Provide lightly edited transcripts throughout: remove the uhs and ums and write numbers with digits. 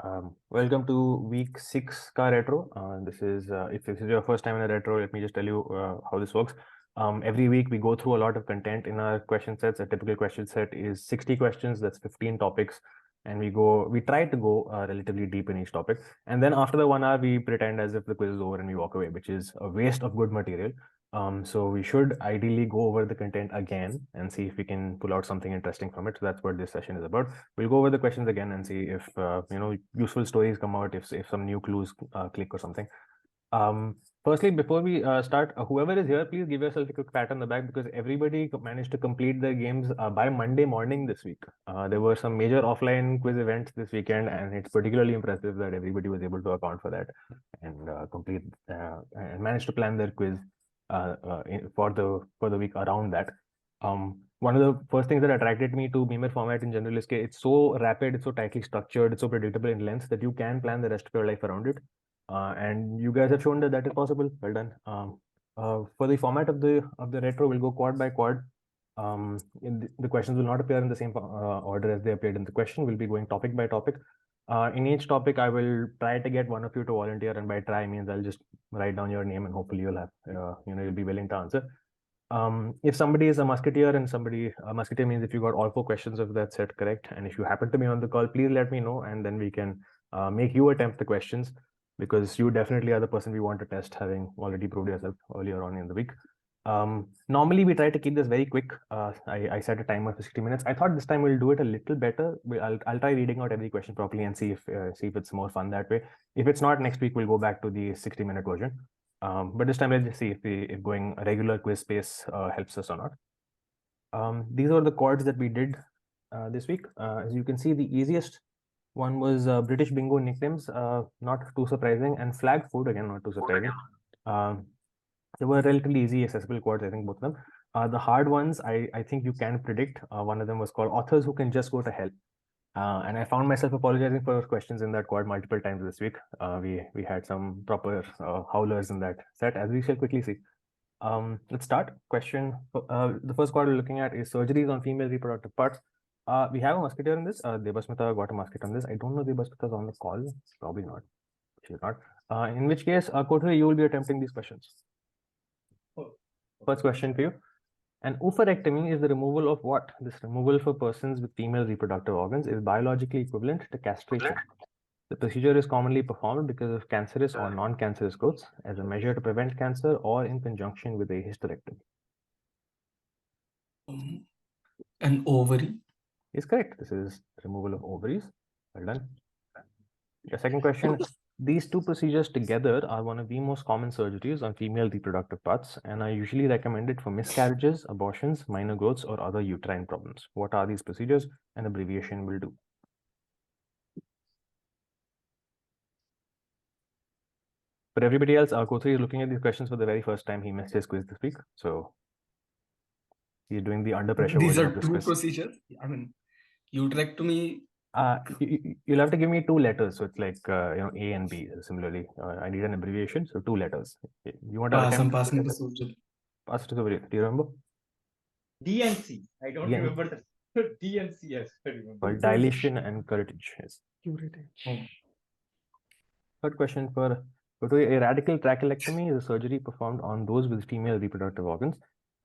Welcome to week 6 ka retro. This is if this is your first time in a retro, let me just tell you how this works. Every week we go through a lot of content in our question sets. A typical question set is 60 questions. That's 15 topics, and we try to go relatively deep in each topic. And then after the 1 hour, we pretend as if the quiz is over and we walk away, which is a waste of good material. So we should ideally go over the content again and see if we can pull out something interesting from it. So that's what this session is about. We'll go over the questions again and see if useful stories come out, if some new clues click or something. Firstly, before we start, whoever is here, please give yourself a quick pat on the back because everybody managed to complete their games by Monday morning this week. There were some major offline quiz events this weekend, and it's particularly impressive that everybody was able to account for that and complete and managed to plan their quiz for the week around that. One of the first things that attracted me to Beamer format in general is that it's so rapid, it's so tightly structured, it's so predictable in length that you can plan the rest of your life around it. And you guys have shown that that is possible. Well done. For the format of the retro, we'll go quad by quad. The questions will not appear in the same order as they appeared in the question. We'll be going topic by topic. In each topic, I will try to get one of you to volunteer, and by try means I'll just write down your name and hopefully you'll have you'll be willing to answer. If somebody is a musketeer and a musketeer means if you got all 4 questions of that set correct, and if you happen to be on the call, please let me know, and then we can make you attempt the questions because you definitely are the person we want to test, having already proved yourself earlier on in the week. Normally we try to keep this very quick. I set a timer for 60 minutes. I thought this time we'll do it a little better. I'll try reading out every question properly and see if it's more fun that way. If it's not, next week we'll go back to the 60-minute version. But this time let's just see if going a regular quiz pace helps us or not. These are the chords that we did this week. As you can see, the easiest one was British bingo nicknames, not too surprising, and flag food, again, not too surprising. They were relatively easy, accessible chords, I think, both of them. The hard ones, I think you can predict. One of them was called Authors Who Can Just Go to Hell. And I found myself apologizing for questions in that quad multiple times this week. We had some proper howlers in that set, as we shall quickly see. Let's start. Question. The first quad we're looking at is surgeries on female reproductive parts. We have a musketeer in this. Debasmita got a musket on this. I don't know Debasmita's on the call. Probably not. She's not. In which case, Kothari, you will be attempting these questions. First question for you. An oophorectomy is the removal of what? This removal for persons with female reproductive organs is biologically equivalent to castration. The procedure is commonly performed because of cancerous or non-cancerous growths as a measure to prevent cancer or in conjunction with a hysterectomy. An ovary is correct. This is removal of ovaries. Well done. The second question. These two procedures together are one of the most common surgeries on female reproductive parts and are usually recommended for miscarriages, abortions, minor growths, or other uterine problems. What are these procedures? An abbreviation will do. For everybody else, Kothari is looking at these questions for the very first time. He missed his quiz this week, so he's doing the under pressure. These are two procedures. I mean, uterectomy. You'll have to give me 2 letters, so it's like A and B. Similarly, I need an abbreviation, so 2 letters. You want to attempt? Pass it over. Do you remember? D and C. I don't remember the D and C. Yes, I remember. Well, dilation and curettage. Yes. Third question for a radical trachelectomy is a surgery performed on those with female reproductive organs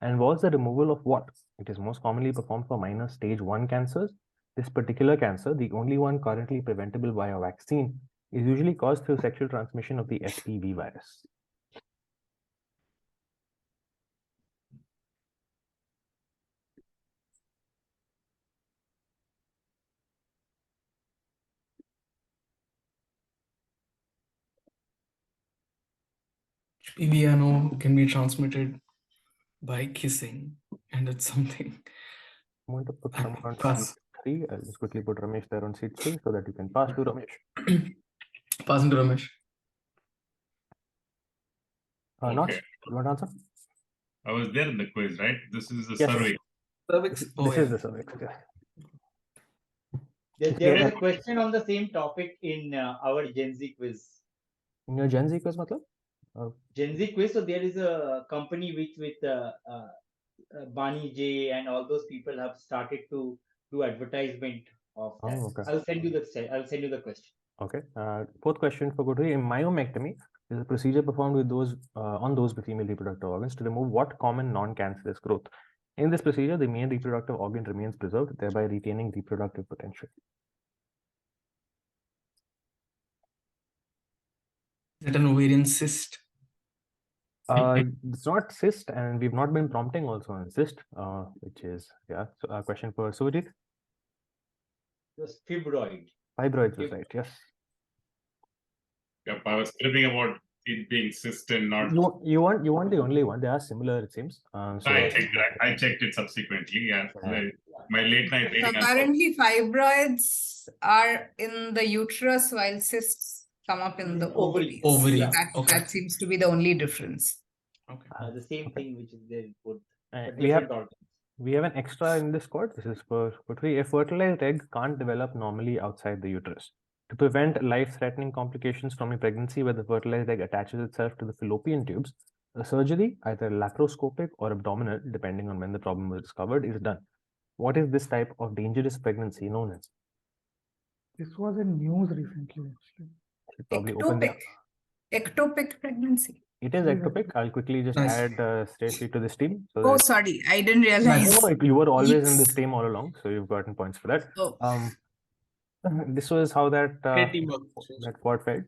and involves the removal of what? It is most commonly performed for minor stage 1 cancers. This particular cancer, the only one currently preventable by a vaccine, is usually caused through sexual transmission of the HPV virus. HPV, I know, can be transmitted by kissing, and it's something. I want to put someone on seat 3. I'll just quickly put Ramesh there on seat 3 so that you can pass to Ramesh. Pass to Ramesh. Not, you want to answer? I was there in the quiz, right? This is the cervix. Cervix. This is the cervix. There is a question on the same topic in our Gen Z quiz. In your Gen Z quiz, matlab? Gen Z quiz. So there is a company with Bani J and all those people have started to do advertisement of that. Oh, okay. I'll send you the question. Okay. Fourth question for Godfrey. A myomectomy is a procedure performed with those on those with female reproductive organs to remove what common non-cancerous growth. In this procedure, the main reproductive organ remains preserved, thereby retaining reproductive potential. Is it an ovarian cyst? It's not cyst, and we've not been prompting also on cyst, which is yeah. So, a question for Sujit. It was fibroid. Fibroids was right. Yes. Yep, I was scribbling about it being cyst and not. You want the only one. They are similar, it seems. So I checked it subsequently. Yeah, my late night reading. Apparently, fibroids are in the uterus while cysts come up in the ovaries. Ovary. Yeah. That seems to be the only difference. Okay. The same thing which is there in both, but we have different organs. we have an extra in this quote. This is for Godfrey. A fertilized egg can't develop normally outside the uterus. To prevent life-threatening complications from a pregnancy where the fertilized egg attaches itself to the fallopian tubes, a surgery, either laparoscopic or abdominal, depending on when the problem was discovered, is done. What is this type of dangerous pregnancy known as? This was in news recently, actually. Should probably open the. Ectopic pregnancy. It is ectopic. I'll quickly just Nice. add Stacey to this team. So Oh, that sorry, I didn't realize. no, you were always in this Yeeks. team all along, so you've gotten points for that. Oh. This was how that quad failed.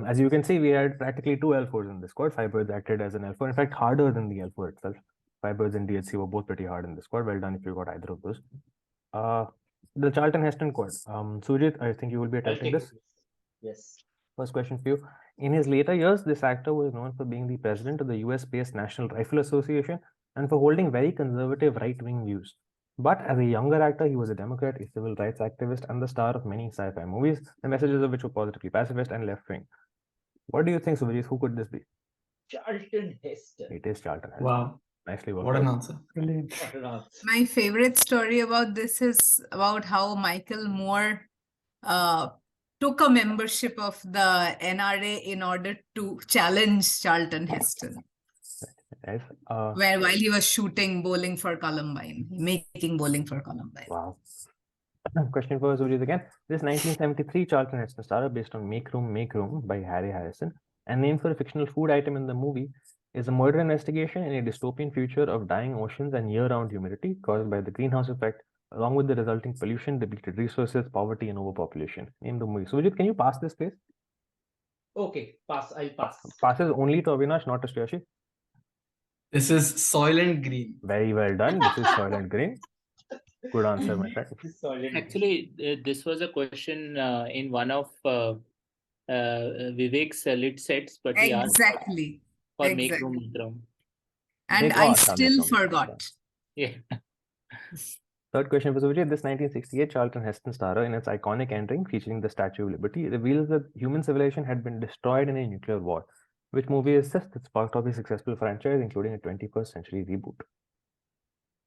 As you can see, we had practically two L4s in this quad. Fibroids acted as an L4, in fact, harder than the L4 itself. Fibroids and DHC were both pretty hard in this quad. Well done if you got either of those. The Charlton Heston quad. Sujit, I think you will be I'll attempting take this. it. Yes. First question for you. In his later years, this actor was known for being the president of the US-based National Rifle Association and for holding very conservative right-wing views. But as a younger actor, he was a Democrat, a civil rights activist, and the star of many sci-fi movies, the messages of which were positively pacifist and left-wing. What do you think, Subhajit? Who could this be? Charlton Heston. It is Charlton Heston. Wow. Nicely worked. What an out. answer. Brilliant. What an answer. My favorite story about this is about how Michael Moore took a membership of the NRA in order to challenge Charlton Heston. Nice. While he was shooting Bowling for Columbine, making Bowling for Columbine. Wow. Question for Sujit again. This 1973 Charlton Heston starrer based on Make Room by Harry Harrison and named for a fictional food item in the movie is a murder investigation in a dystopian future of dying oceans and year-round humidity caused by the greenhouse effect, along with the resulting pollution, depleted resources, poverty, and overpopulation. Name the movie. Sujit, can you pass this, please? Okay, pass. I'll pass. Passes only to Avinash, not to Shreyashi. This is Soylent Green. Very well done. This is Soylent Green. Good answer, my friend. Solid. Actually, this was a question in one of Vivek's lit sets, but he asked Exactly. for Exactly. make room. And Make I what? still Make room. forgot. Yeah. Third question for Sujit. This 1968 Charlton Heston starrer, in its iconic ending featuring the Statue of Liberty, reveals that human civilization had been destroyed in a nuclear war. Which movie is this that sparked off a successful franchise, including a 21st century reboot?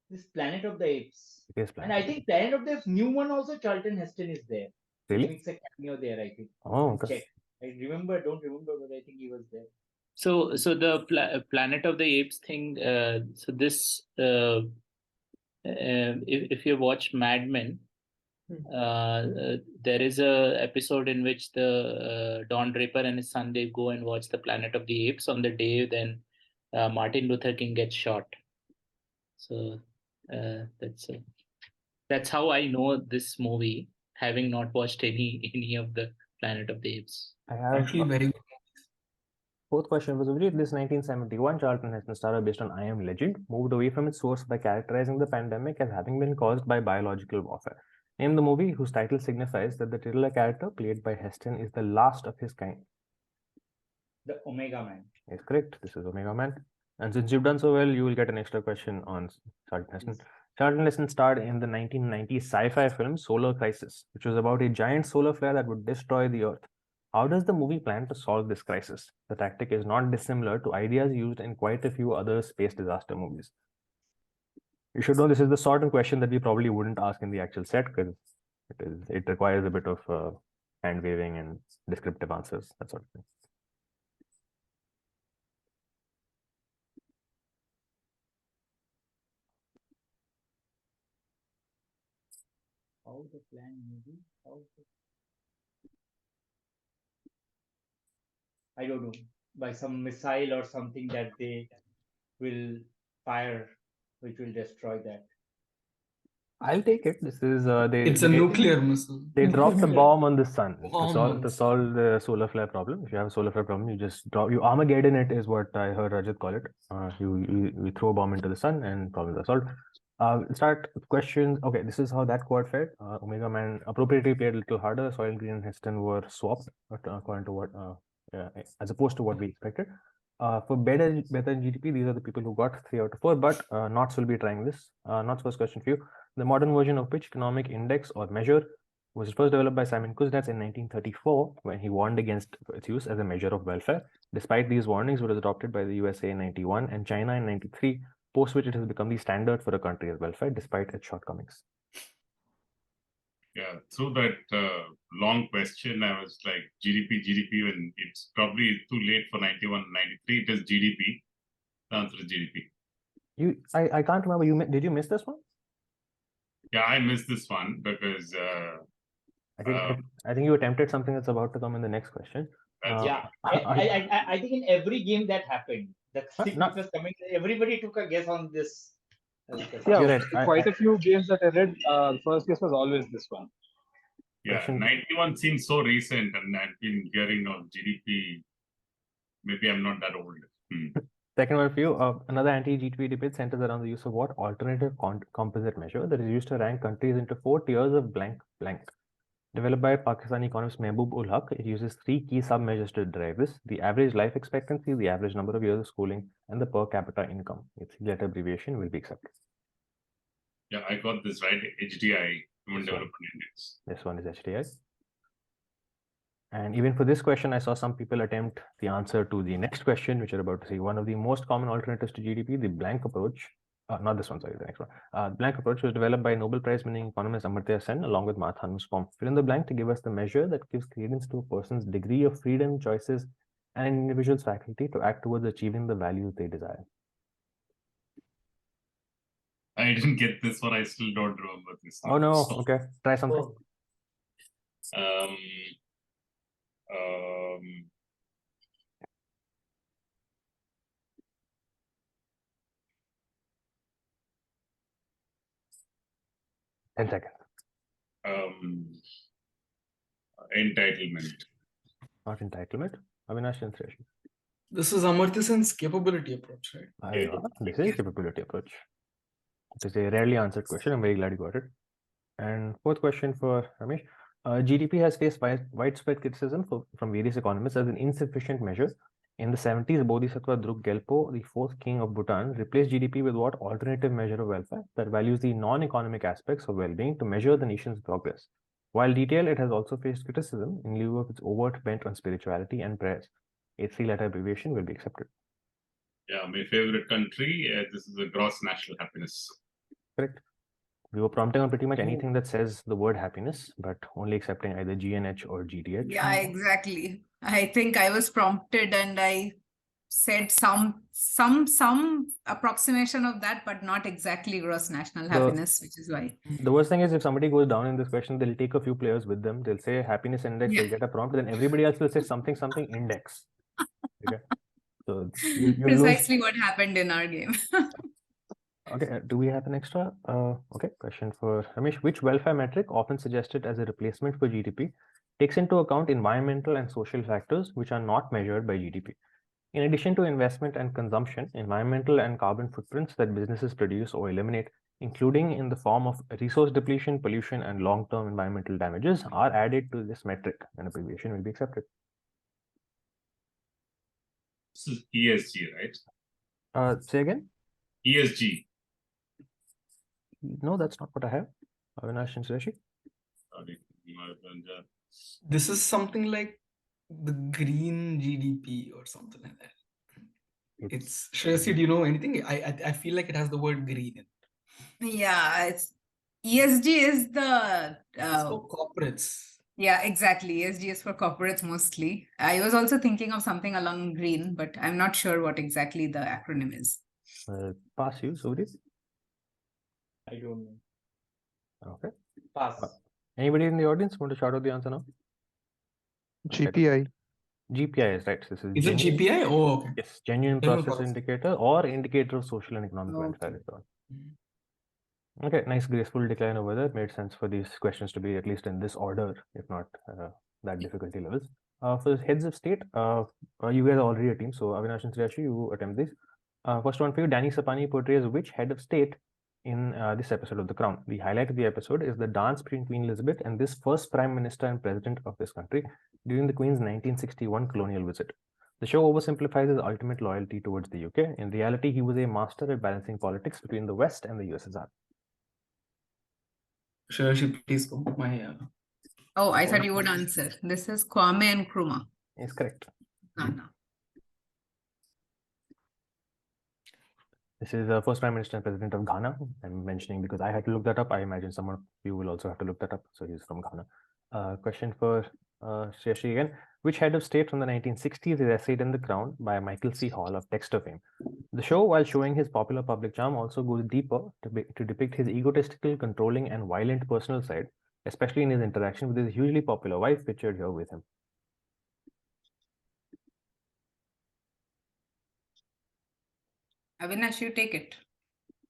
This Planet of the Apes. It is And I think Planet of the Apes new one also, Charlton Heston is there. I Really? think it's a cameo there, I think. Oh, I'll okay. check. I don't remember, but I think he was there. So the Planet of the Apes thing. So this, if you watch Mad Men, there is a episode in which the Don Draper and his son, they go and watch the Planet of the Apes on the day then Martin Luther King gets shot. So that's how I know this movie, having not watched any of the Planet of the Apes. I have Actually, very good. fourth question was Sujit. This 1971 Charlton Heston starrer based on I Am Legend moved away from its source by characterizing the pandemic as having been caused by biological warfare. Name the movie whose title signifies that the titular character played by Heston is the last of his kind. The Omega Man. Is correct. This is Omega Man. And since you've done so well, you will get an extra question on Charlton Heston. Charlton Heston starred in the 1990 sci-fi film Solar Crisis, which was about a giant solar flare that would destroy the Earth. How does the movie plan to solve this crisis? The tactic is not dissimilar to ideas used in quite a few other space disaster movies. You should know this is the sort of question that we probably wouldn't ask in the actual set because it requires a bit of hand waving and descriptive answers, that sort of thing. How the plan movie? I don't know, by some missile or something that they will fire, which will destroy that. I'll take it. This is It's a nuclear missile. They dropped the Nuclear bomb on the sun to Bomb on the solve the solar flare problem. If you have a solar flare problem, you just you Armageddon it, is what I heard Rajat call it. You throw a bomb into the sun and problems are solved. Start with questions. Okay, this is how that quad fared. Omega Man appropriately played a little harder. Soil Green and Heston were swapped according to what as opposed to what we expected. For better than GDP, these are the people who got 3 out of 4, but Knots will be trying this. Knots, first question for you. The modern version of which economic index or measure was first developed by Simon Kuznets in 1934 when he warned against its use as a measure of welfare. Despite these warnings, it was adopted by the USA in 91 and China in 93, post which it has become the standard for a country's welfare despite its shortcomings. Yeah, through that long question, I was like, GDP, when it's probably too late for 91, 93, it is GDP. The answer is GDP. I can't remember, did you miss this one? Yeah, I missed this one because I think you attempted something that's about to come in the next question. Yeah, I think in every game that happened, the secret was coming. Everybody took a guess on this. Yeah, You're right. quite a few games that I read, the first guess was always this one. Yeah, 91 seems so recent, and I've been hearing of GDP. Maybe I'm not that old. Second one for you. Another anti-GDP debate centers around the use of what alternative composite measure that is used to rank countries into 4 tiers of blank blank. Developed by Pakistani economist Mehboob ul Haq, it uses 3 key sub-measures to derive this: the average life expectancy, the average number of years of schooling, and the per capita income. Its letter abbreviation will be accepted. Yeah, I got this right. HDI, Human Development Index. This one is HDI. And even for this question, I saw some people attempt the answer to the next question, which you're about to see. One of the most common alternatives to GDP, the blank approach. Not this one, sorry, the next one. Blank approach was developed by Nobel Prize winning economist Amartya Sen along with Martha Nussbaum. Fill in the blank to give us the measure that gives credence to a person's degree of freedom, choices, and an individual's faculty to act towards achieving the values they desire. I didn't get this one. I still don't remember this. Oh no, okay. Try something. 10 seconds. Entitlement. Not entitlement. Avinash and Suresh. This is Amartya Sen's capability approach, right? This is capability approach. It is a rarely answered question. I'm very glad you got it. And fourth question for Ramesh. GDP has faced widespread criticism from various economists as an insufficient measure. In the 70s, Bodhisattva Druk Gelpo, the 4th king of Bhutan, replaced GDP with what alternative measure of welfare that values the non-economic aspects of well-being to measure the nation's progress. While detailed, it has also faced criticism in lieu of its overt bent on spirituality and prayers. A 3-letter abbreviation will be accepted. Yeah, my favorite country. This is a gross national happiness. Correct. We were prompting on pretty much anything that says the word happiness, but only accepting either GNH or GDH. Yeah, exactly. I think I was prompted and I said some approximation of that, but not exactly gross national happiness, which is why. The worst thing is if somebody goes down in this question, they'll take a few players with them. They'll say happiness index, they'll get a prompt, then everybody else will say something index. Okay. So precisely what happened in our game. Okay, do we have an extra? Okay, question for Ramesh. Which welfare metric, often suggested as a replacement for GDP, takes into account environmental and social factors which are not measured by GDP? In addition to investment and consumption, environmental and carbon footprints that businesses produce or eliminate, including in the form of resource depletion, pollution, and long-term environmental damages, are added to this metric. An abbreviation will be accepted. This is ESG, right? Say again? ESG. No, that's not what I have. Avinash and Suresh. This is something like the green GDP or something like that. It's Shreyasi, do you know anything? I feel like it has the word green in it. Yeah, it's ESG is the It's for corporates. Yeah, exactly. ESG is for corporates mostly. I was also thinking of something along green, but I'm not sure what exactly the acronym is. Pass you, Suri. I don't know. Okay. Pass. Anybody in the audience want to shout out the answer now? GPI. GPI is right. This is Is it genuine- GPI? Oh, okay. Yes, genuine Genuine process process. indicator or indicator of social and economic welfare. Okay. Is the one. Okay, nice graceful decline over there. Made sense for these questions to be at least in this order, if not that difficulty levels. For the heads of state, you guys are already a team. So Avinash and Sriyashi, you attempt this. First one for you, Danny Sapani portrays which head of state in this episode of The Crown? The highlight of the episode is the dance between Queen Elizabeth and this first Prime Minister and President of this country during the Queen's 1961 colonial visit. The show oversimplifies his ultimate loyalty towards the UK. In reality, he was a master at balancing politics between the West and the USSR. Shirashi, please go. Oh, I thought you would answer. This is Kwame and Nkrumah. Is correct. No. This is the first Prime Minister and President of Ghana. I'm mentioning because I had to look that up. I imagine some of you will also have to look that up. So he's from Ghana. Question for Sriyashi again. Which head of state from the 1960s is essayed in The Crown by Michael C. Hall of Dexter fame? The show, while showing his popular public charm, also goes deeper to depict his egotistical, controlling, and violent personal side, especially in his interaction with his hugely popular wife, pictured here with him. Avinash, you take it.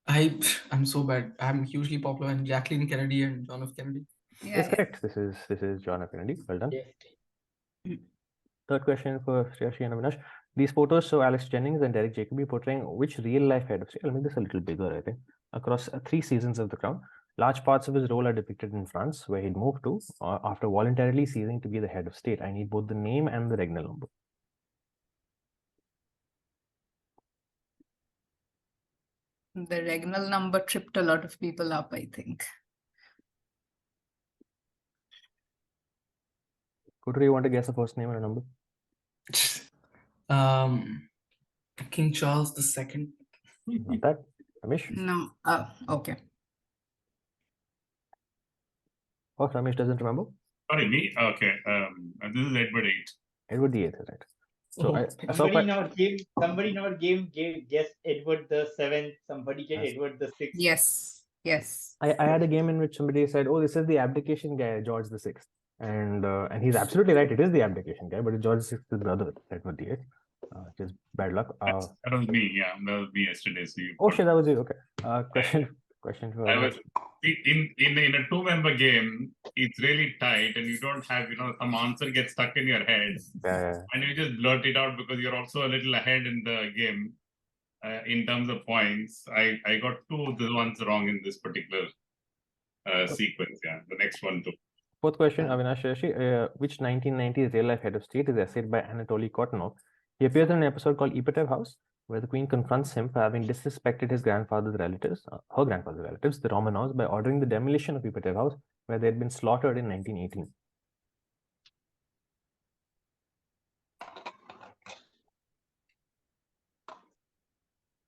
I'm so bad. I'm hugely popular and Jacqueline Kennedy and John F. Kennedy. Yeah, Is correct. This is John F. Kennedy. Well done. Yes. Third question for Sriyashi and Avinash. These photos show Alex Jennings and Derek Jacobi portraying which real-life head of state? I'll make this a little bigger, I think. Across 3 seasons of The Crown, large parts of his role are depicted in France, where he'd moved to after voluntarily ceasing to be the head of state. I need both the name and the regnal number. The regnal number tripped a lot of people up, I think. Could you want to guess a first name and a number? King Charles II. Not that. Ramesh? No. Okay. Oh, Ramesh doesn't remember? Sorry, me? Okay. This is Edward VIII. Edward VIII, right? So I saw Somebody in our game guessed Edward VII. Somebody get Yes. Edward VI. Yes. I had a game in which somebody said, "Oh, this is the abdication guy, George VI," and he's absolutely right. It is the abdication guy, but it's George VI's brother, Edward VIII. Which is bad luck. That was me. Yeah, that was me yesterday. So you Oh shit, that was you. Okay. Question for I was in a 2-member game. It's really tight, and you don't have some answer gets stuck in your head, and you just blurt it out because you're also a little ahead in the game in terms of points. I got 2 of the ones wrong in this particular sequence. Yeah, the next one too. Fourth question, Avinash Shashi. Which 1990s real-life head of state is essayed by Anatoly Kotonov? He appears in an episode called Epitaph House, where the Queen confronts him for having disrespected his grandfather's relatives, her grandfather's relatives, the Romanovs, by ordering the demolition of Epitaph House, where they had been slaughtered in 1918.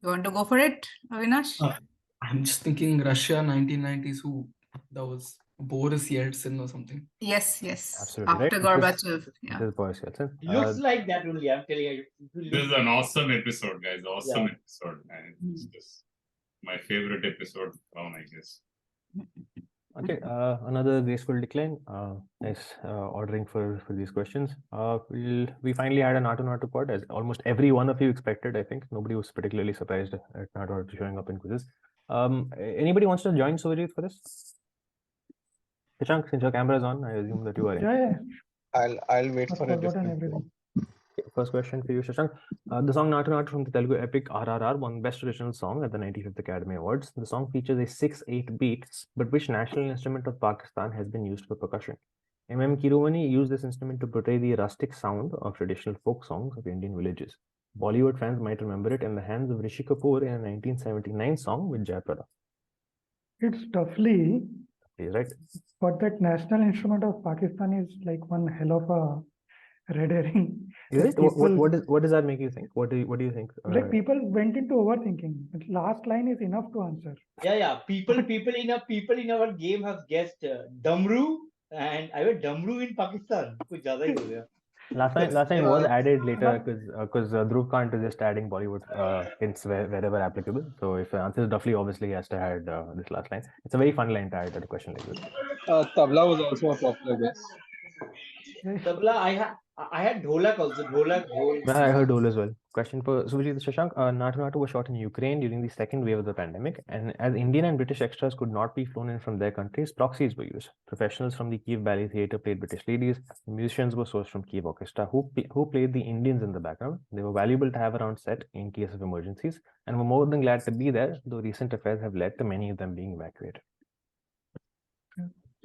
You want to go for it, Avinash? I'm just thinking Russia 1990s. Who that was? Boris Yeltsin or something. Yes. Absolutely After right. Gorbachev. Yeah. This is Boris Yeltsin. Looks like that only. I'm telling you. This is an awesome episode, guys. Awesome Yeah. episode. And it's just my favorite episode from, I guess. Okay, another graceful decline. Nice ordering for these questions. We finally had a Naatu pod, as almost every one of you expected. I think nobody was particularly surprised at Naatu showing up in quizzes. Anybody wants to join Surgeries for this? Shashank, since your camera is on, I assume that you are in. Yeah. I'll wait I've for it. forgotten everything. Okay, first question for you, Shashank. The song Naatu from the Telugu epic RRR won Best Original Song at the 95th Academy Awards. The song features a 6/8 beat, but which national instrument of Pakistan has been used for percussion? M.M. Kirumani used this instrument to portray the rustic sound of traditional folk songs of Indian villages. Bollywood fans might remember it in the hands of Rishi Kapoor in a 1979 song with Jayaprada. It's toughly, He's right. but that national instrument of Pakistan is like one hell of a red herring. Is That it? What does that make you think? What do you think? Like people went into overthinking. The last line is enough to answer. Yeah. People in our game have guessed Damru, and I went Damru in Pakistan. कुछ ज़्यादा ही हो गया. Last time was added later because Dhruv Kant is just adding Bollywood hints wherever applicable. So if the answer is roughly, obviously he has to add this last line. It's a very fun line to add at a question like this. Tabla was also a popular guess. Tabla, I had dholak also. Dholak, dhol. I heard Dole as well. Question for Suvajit Shashank. Naatu was shot in Ukraine during the second wave of the pandemic, and as Indian and British extras could not be flown in from their countries, proxies were used. Professionals from the Kiev Ballet Theatre played British ladies. Musicians were sourced from Kiev Orchestra, who played the Indians in the background. They were valuable to have around set in case of emergencies, and were more than glad to be there, though recent affairs have led to many of them being evacuated.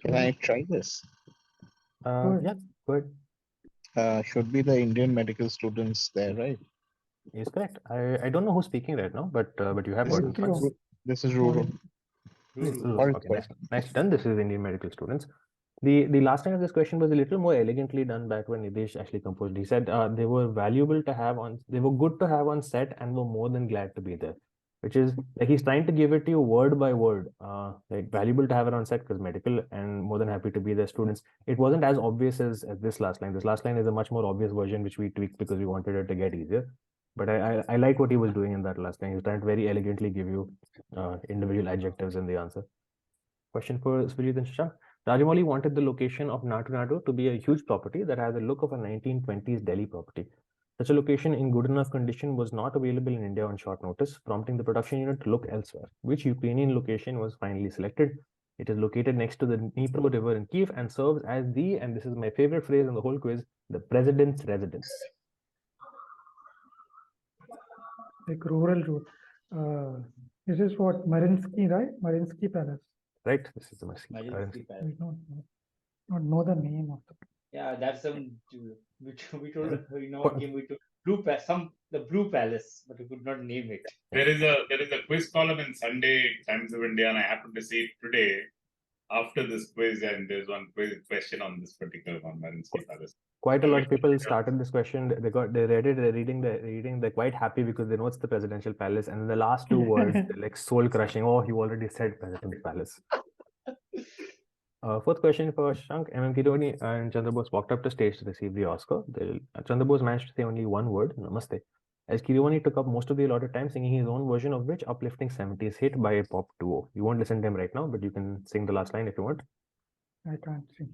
Can I try this? Yeah, go ahead. Should be the Indian medical students there, right? Is correct. I don't know who's speaking right now, but you have This gotten is, this is rural. Okay, nice done. This is Indian medical students. The last time of this question was a little more elegantly done back when Nidesh actually composed. He said they were valuable to have on, they were good to have on set and were more than glad to be there, which is like he's trying to give it to you word by word, like valuable to have it on set because medical and more than happy to be there students. It wasn't as obvious as this last line. This last line is a much more obvious version, which we tweaked because we wanted it to get easier. But I like what he was doing in that last line. He was trying to very elegantly give you individual adjectives in the answer. Question for Sujit and Shashank. Rajamouli wanted the location of Naatu to be a huge property that has the look of a 1920s Delhi property. Such a location in good enough condition was not available in India on short notice, prompting the production unit to look elsewhere. Which Ukrainian location was finally selected? It is located next to the Dnipro River in Kiev and serves as the, and this is my favorite phrase in the whole quiz, the president's residence. Like rural route. This is what Mariinsky, right? Mariinsky Palace. Right, this is the Majesty Palace. We don't know the name of the. Yeah, that's some. We told what game we took. The Blue Palace, but we could not name it. There is a quiz column in Sunday Times of India, and I happened to see it today after this quiz, and there's one question on this particular one, Mariinsky Palace. Quite a lot of people started this question. They read it, they're reading, they're quite happy because they know it's the presidential palace, and the last two words, they're like soul crushing. Oh, you already said president's palace. Fourth question for Shashank. Kironi and Chandra Bose walked up to stage to receive the Oscar. Chandra Bose managed to say only one word, namaste, as Kironi took up most of the allotted time singing his own version of which uplifting 70s hit by a pop duo. You won't listen to him right now, but you can sing the last line if you want. I can't sing.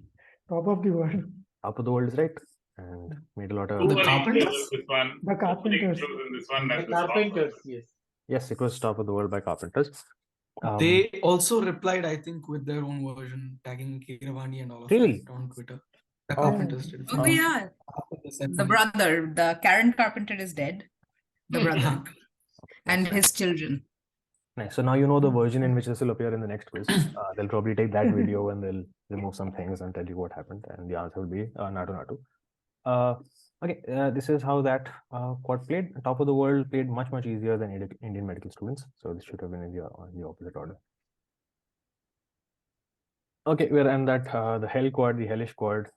Top of the world. Top of the World is right, and made a lot of... The Carpenters? The Carpenters. The Carpenters, yes. Yes, it was Top of the World by Carpenters. They also replied, I think, with their own version, tagging Kiravani and all of Really? that on Twitter. The Carpenters did. Oh, yeah. The brother, the Karen Carpenter is dead. The brother. And his children. Nice. So now you know the version in which this will appear in the next quiz. They'll probably take that video and they'll remove some things and tell you what happened. And the answer will be Naatu. Okay, this is how that quad played. Top of the World played much easier than Indian medical students. So this should have been in the opposite order. Okay, we're in that the hell quad, the hellish quad,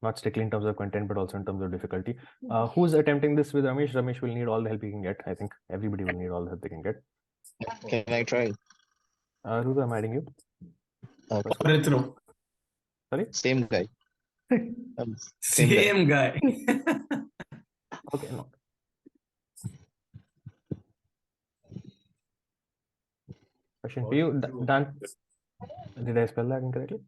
not strictly in terms of content, but also in terms of difficulty. Who's attempting this with Ramesh? Ramesh will need all the help he can get. I think everybody will need all the help they can get. Can I try? Ruza, I'm adding you. Retro. Sorry? Same guy. Same guy. Okay, no. Question for you, Dan. Did I spell that incorrectly?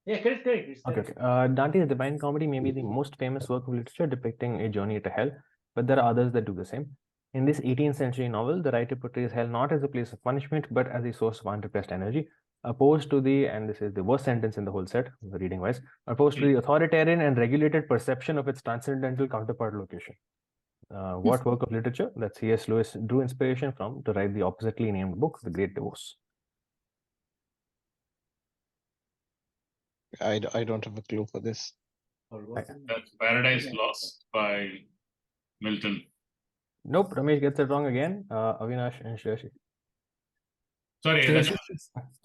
Yeah, correct. Okay. Dante's Divine Comedy may be the most famous work of literature depicting a journey to hell, but there are others that do the same. In this 18th century novel, the writer portrays hell not as a place of punishment, but as a source of unrepressed energy, opposed to the, and this is the worst sentence in the whole set, the reading wise, opposed to the authoritarian and regulated perception of its transcendental counterpart location. What work of literature that C.S. Lewis drew inspiration from to write the oppositely named book, The Great Divorce? I don't have a clue for this. That's Paradise Lost by Milton. Nope, Ramesh gets it wrong again. Avinash and Shreyashi. Sorry,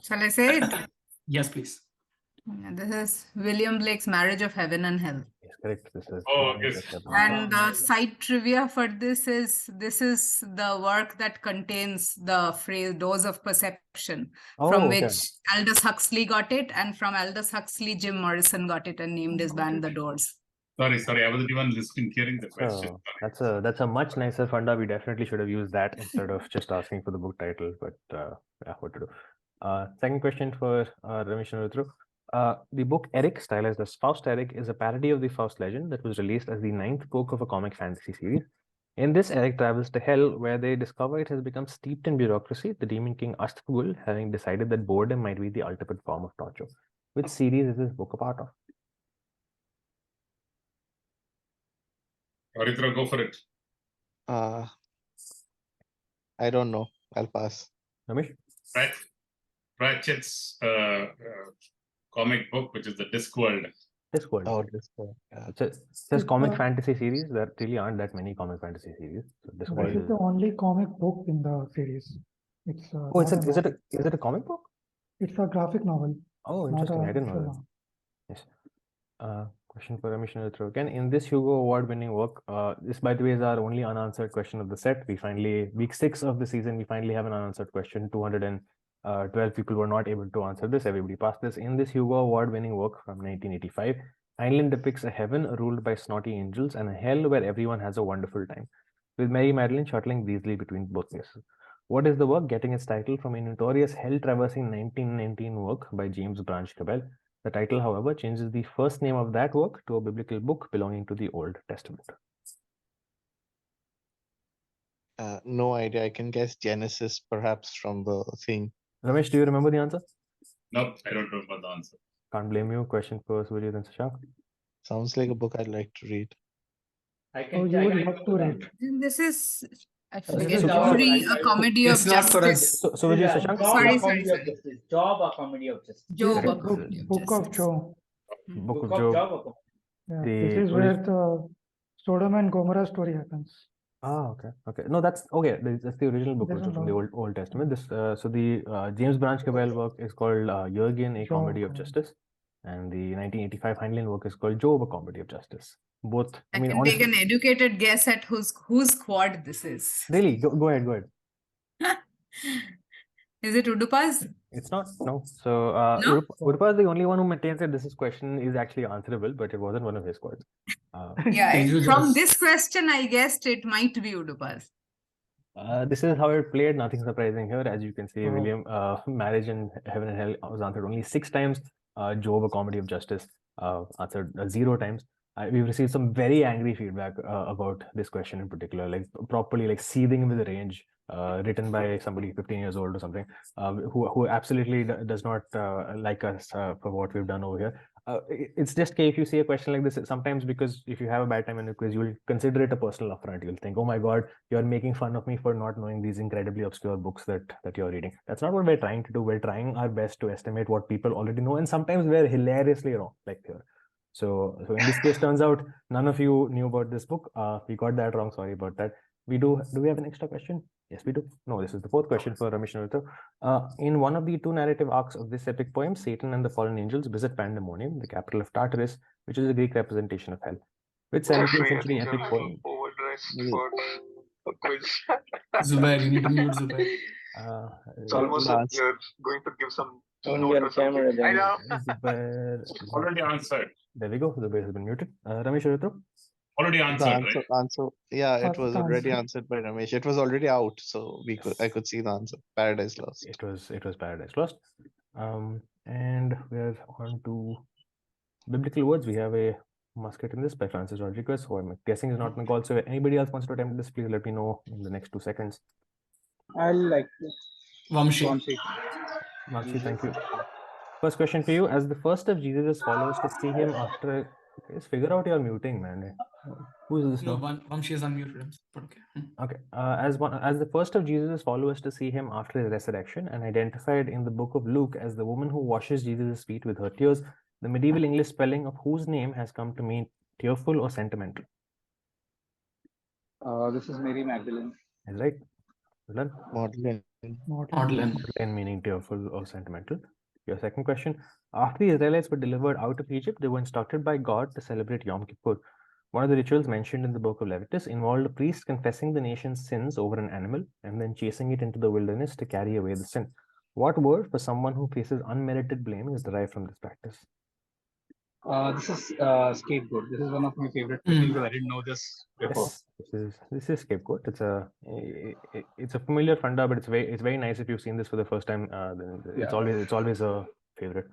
Shall I say it? Yes, please. Yeah, this is William Blake's Marriage of Heaven and Hell. Yes, correct. This is. And the side trivia for this is the work that contains the phrase "dose of perception," from which Aldous Huxley got it, and from Aldous Huxley, Jim Morrison got it and named his band The Doors. Sorry, I wasn't even listening, hearing the question. That's a much nicer funda. We definitely should have used that instead of just asking for the book title. But yeah, what to do? Second question for Ramesh and Rudru. The book Eric, stylized as Faust Eric, is a parody of the Faust legend that was released as the 9th book of a comic fantasy series. In this, Eric travels to hell, where they discover it has become steeped in bureaucracy, the demon king Astfugul having decided that boredom might be the ultimate form of torture. Which series is this book a part of? Aritra, go for it. I don't know. I'll pass. Ramesh? Pratchett's comic book, which is the Discworld. Discworld. Oh, Discworld. It says comic fantasy series. There really aren't that many comic fantasy series. So This Discworld is the only comic book in the series. It's Oh, is it a comic book? it's a graphic novel. Oh, not interesting. a I didn't know full that. on. Yes. Question for Ramesh and Aritra. Again, in this Hugo Award-winning work, this, by the way, is our only unanswered question of the set. We finally, week 6 of the season, we finally have an unanswered question. 212 people were not able to answer this. Everybody passed this. In this Hugo Award-winning work from 1985, Heinlein depicts a heaven ruled by snotty angels and a hell where everyone has a wonderful time, with Mary Magdalene shuttling breezily between both places. What is the work, getting its title from a notorious hell-traversing 1919 work by James Branch Cabell? The title, however, changes the first name of that work to a biblical book belonging to the Old Testament. No idea. I can guess Genesis, perhaps, from the thing. Ramesh, do you remember the answer? Nope, I don't remember the answer. Can't blame you. Question for Surya and Sashak. Sounds like a book I'd like to read. I can. Oh, you would love to read. This is, I This forget, is Story, our- a comedy of It's not for us. justice. So Vijay, Yeah, Sashak? Job Sorry, or comedy sorry. of justice. Job or comedy of justice. Job, This a is comedy of Book of justice. Job. Book of Job Job. or comedy. Yeah, The this is where the Sodom and Gomorrah story happens. Ah, okay, okay. No, that's okay. That's the original book of There's a Job from the lot. Old Testament. This so the James Branch Cabell work is called Jurgen, a Job, Comedy of correct. Justice, and the 1985 Heinlein work is called Job, a Comedy of Justice. Both, I I mean, can take honestly, an educated guess at whose quad this is. really, go ahead, go ahead. Is it Udupa's? It's not, no. So No? Urupa is the only one who maintains that this question is actually answerable, but it wasn't one of his quads. Yeah, Teju from guess. this question, I guessed it might be Udupa's. This is how it played. Nothing surprising here. As you can see, Oh. William, Marriage in Heaven and Hell was answered only 6 times. Job, a Comedy of Justice, answered 0 times. We've received some very angry feedback about this question in particular, like properly like seething with rage, written by somebody 15 years old or something, who absolutely does not like us for what we've done over here. It's just if you see a question like this, sometimes because if you have a bad time in a quiz, you'll consider it a personal affront. You'll think, oh my God, you're making fun of me for not knowing these incredibly obscure books that you're reading. That's not what we're trying to do. We're trying our best to estimate what people already know, and sometimes we're hilariously wrong, like here. So in this case, turns out none of you knew about this book. We got that wrong. Sorry about that. Do we have an extra question? Yes, we do. No, this is the 4th question for Ramesh and Aritra. In one of the 2 narrative arcs of this epic poem, Satan and the fallen angels visit Pandemonium, the capital of Tartarus, which is a Greek representation of hell. Which 17th century epic poem? Overdressed for a quiz. Zubair, you need to mute Zubair. It's almost like you're going to give some keynote or something. I know. Already answered. There we go. Zubair has been muted. Ramesh and Aritra? Already answered, right? Answer. Yeah, it First was already answer. answered by Ramesh. It was already out, so I could see the answer. Paradise Lost. It was Paradise Lost. And we're on to biblical words. We have a musket in this by Francis Rodriguez, who I'm guessing is not on the call. So if anybody else wants to attempt this, please let me know in the next 2 seconds. I'll like Vamshi. Makshi, thank you. First question for you. As the first of Jesus' followers to see him after... Guys, figure out your muting, man. Who is this No, now? Vamshi has unmuted him, but okay. Okay. As the first of Jesus' followers to see him after his resurrection, and identified in the book of Luke as the woman who washes Jesus' feet with her tears, the medieval English spelling of whose name has come to mean tearful or sentimental? This is Mary Magdalene. Is right? Well done. Maudlin. Maudlin. Maudlin meaning tearful or sentimental. Your second question. After the Israelites were delivered out of Egypt, they were instructed by God to celebrate Yom Kippur. One of the rituals mentioned in the book of Leviticus involved a priest confessing the nation's sins over an animal and then chasing it into the wilderness to carry away the sin. What word for someone who faces unmerited blame is derived from this practice? This is scapegoat. This is one of my favorite things because I didn't know this before. Yes, this is scapegoat. It's a familiar funda, but it's very nice if you've seen this for the first time. Then it's always a favorite.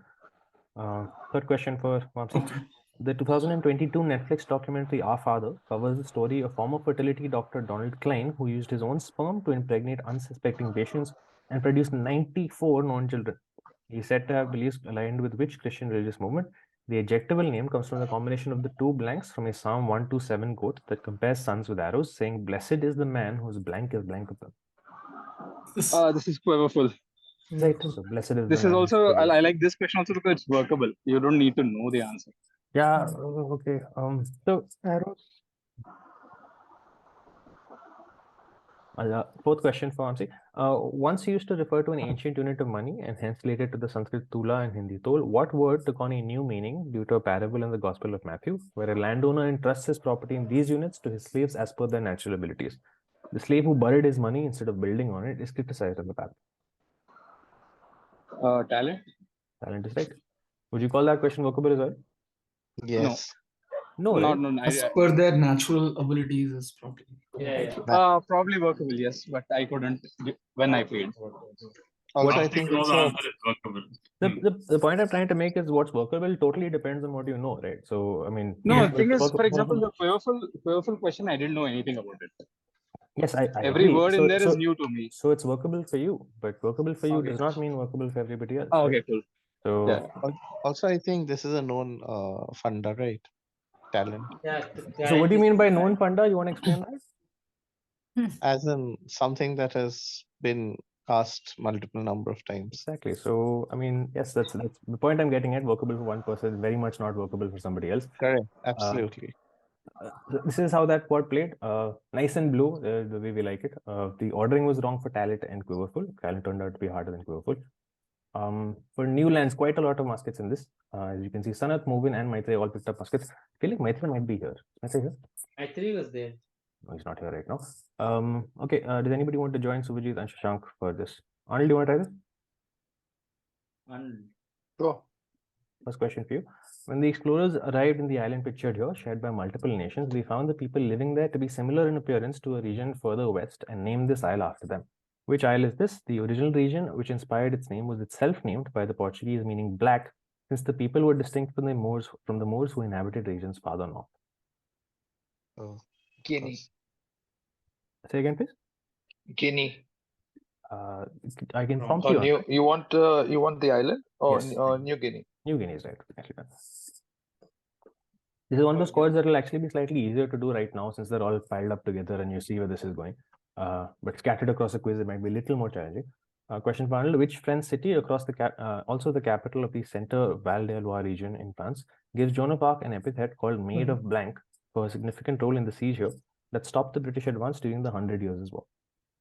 Third question for Vamsi. Okay. The 2022 Netflix documentary Our Father covers the story of former fertility doctor Donald Klein, who used his own sperm to impregnate unsuspecting patients and produce 94 non-children. He is said to have beliefs aligned with which Christian religious movement? The adjectival name comes from the combination of the two blanks from a Psalm 127 quote that compares sons with arrows, saying, "Blessed is the man whose blank is blank of them." This is quiverful. Right. So blessed is This the is man. also I like this question also because it's workable. You don't need to know the answer. Yeah. Okay. So Arrows. Fourth question for Vamsi. Once used to refer to an ancient unit of money and hence related to the Sanskrit tula and Hindi tol, what word took on a new meaning due to a parable in the Gospel of Matthew, where a landowner entrusts his property in these units to his slaves as per their natural abilities? The slave who buried his money instead of building on it is criticized in the parable. Talent? Talent is right. Would you call that question workable as well? Yes. No, right? As per their natural abilities is probably. Probably workable, yes, but I couldn't when I played. Also, I think it's a, the point I'm trying to make is what's workable totally depends on what you know, right? So, I mean, No, the thing is, for example, the quiverful question, I didn't know anything about it. Yes, I Every agree. word in there is new to me. So it's workable for you, but workable for you does not mean workable for everybody else. Oh, right? okay, cool. So Yeah. Also, I think this is a known funder, right? Talent. So what do you mean by known funder? You want to explain that? As in something that has been asked multiple number of times. Exactly. So I mean, yes, that's the point I'm getting at. Workable for one person, very much not workable for somebody else. Correct. Absolutely. This is how that quad played. Nice and blue, the way we like it. The ordering was wrong for talent and quiverful. Talent turned out to be harder than quiverful. For new lands, quite a lot of muskets in this. As you can see, Sanath, Movin, and Maitreyi all picked up muskets. I feel like Maitreyi might be here. Maitreyi here? Maitreyi was there. No, he's not here right now. Okay, does anybody want to join Subhajit and Shashank for this? Anil, do you want to try this? Sure. First question for you. When the explorers arrived in the island pictured here, shared by multiple nations, they found the people living there to be similar in appearance to a region further west and named this isle after them. Which isle is this? The original region which inspired its name was itself named by the Portuguese meaning black, since the people were distinct from the Moors who inhabited regions farther north. Oh, Guinea. Say again, please. Guinea. I can prompt you. You want the island or Yes. New Guinea? New Guinea is right. This is one of those chords that will actually be slightly easier to do right now since they're all piled up together and you see where this is going. But scattered across a quiz, it might be a little more challenging. Question for Arnold: which French city across the also the capital of the Centre Val de Loire region in France gives Joan of Arc an epithet called Maid of Blank for a significant role in the siege here that stopped the British advance during the 100 Years' War?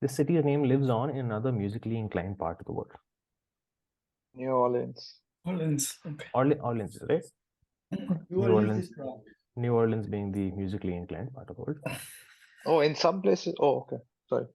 This city's name lives on in another musically inclined part of the world. New Orleans. Orleans. Okay. Orleans, right? New Orleans being the musically inclined part of the world. Oh, in some places. Oh, okay. Sorry.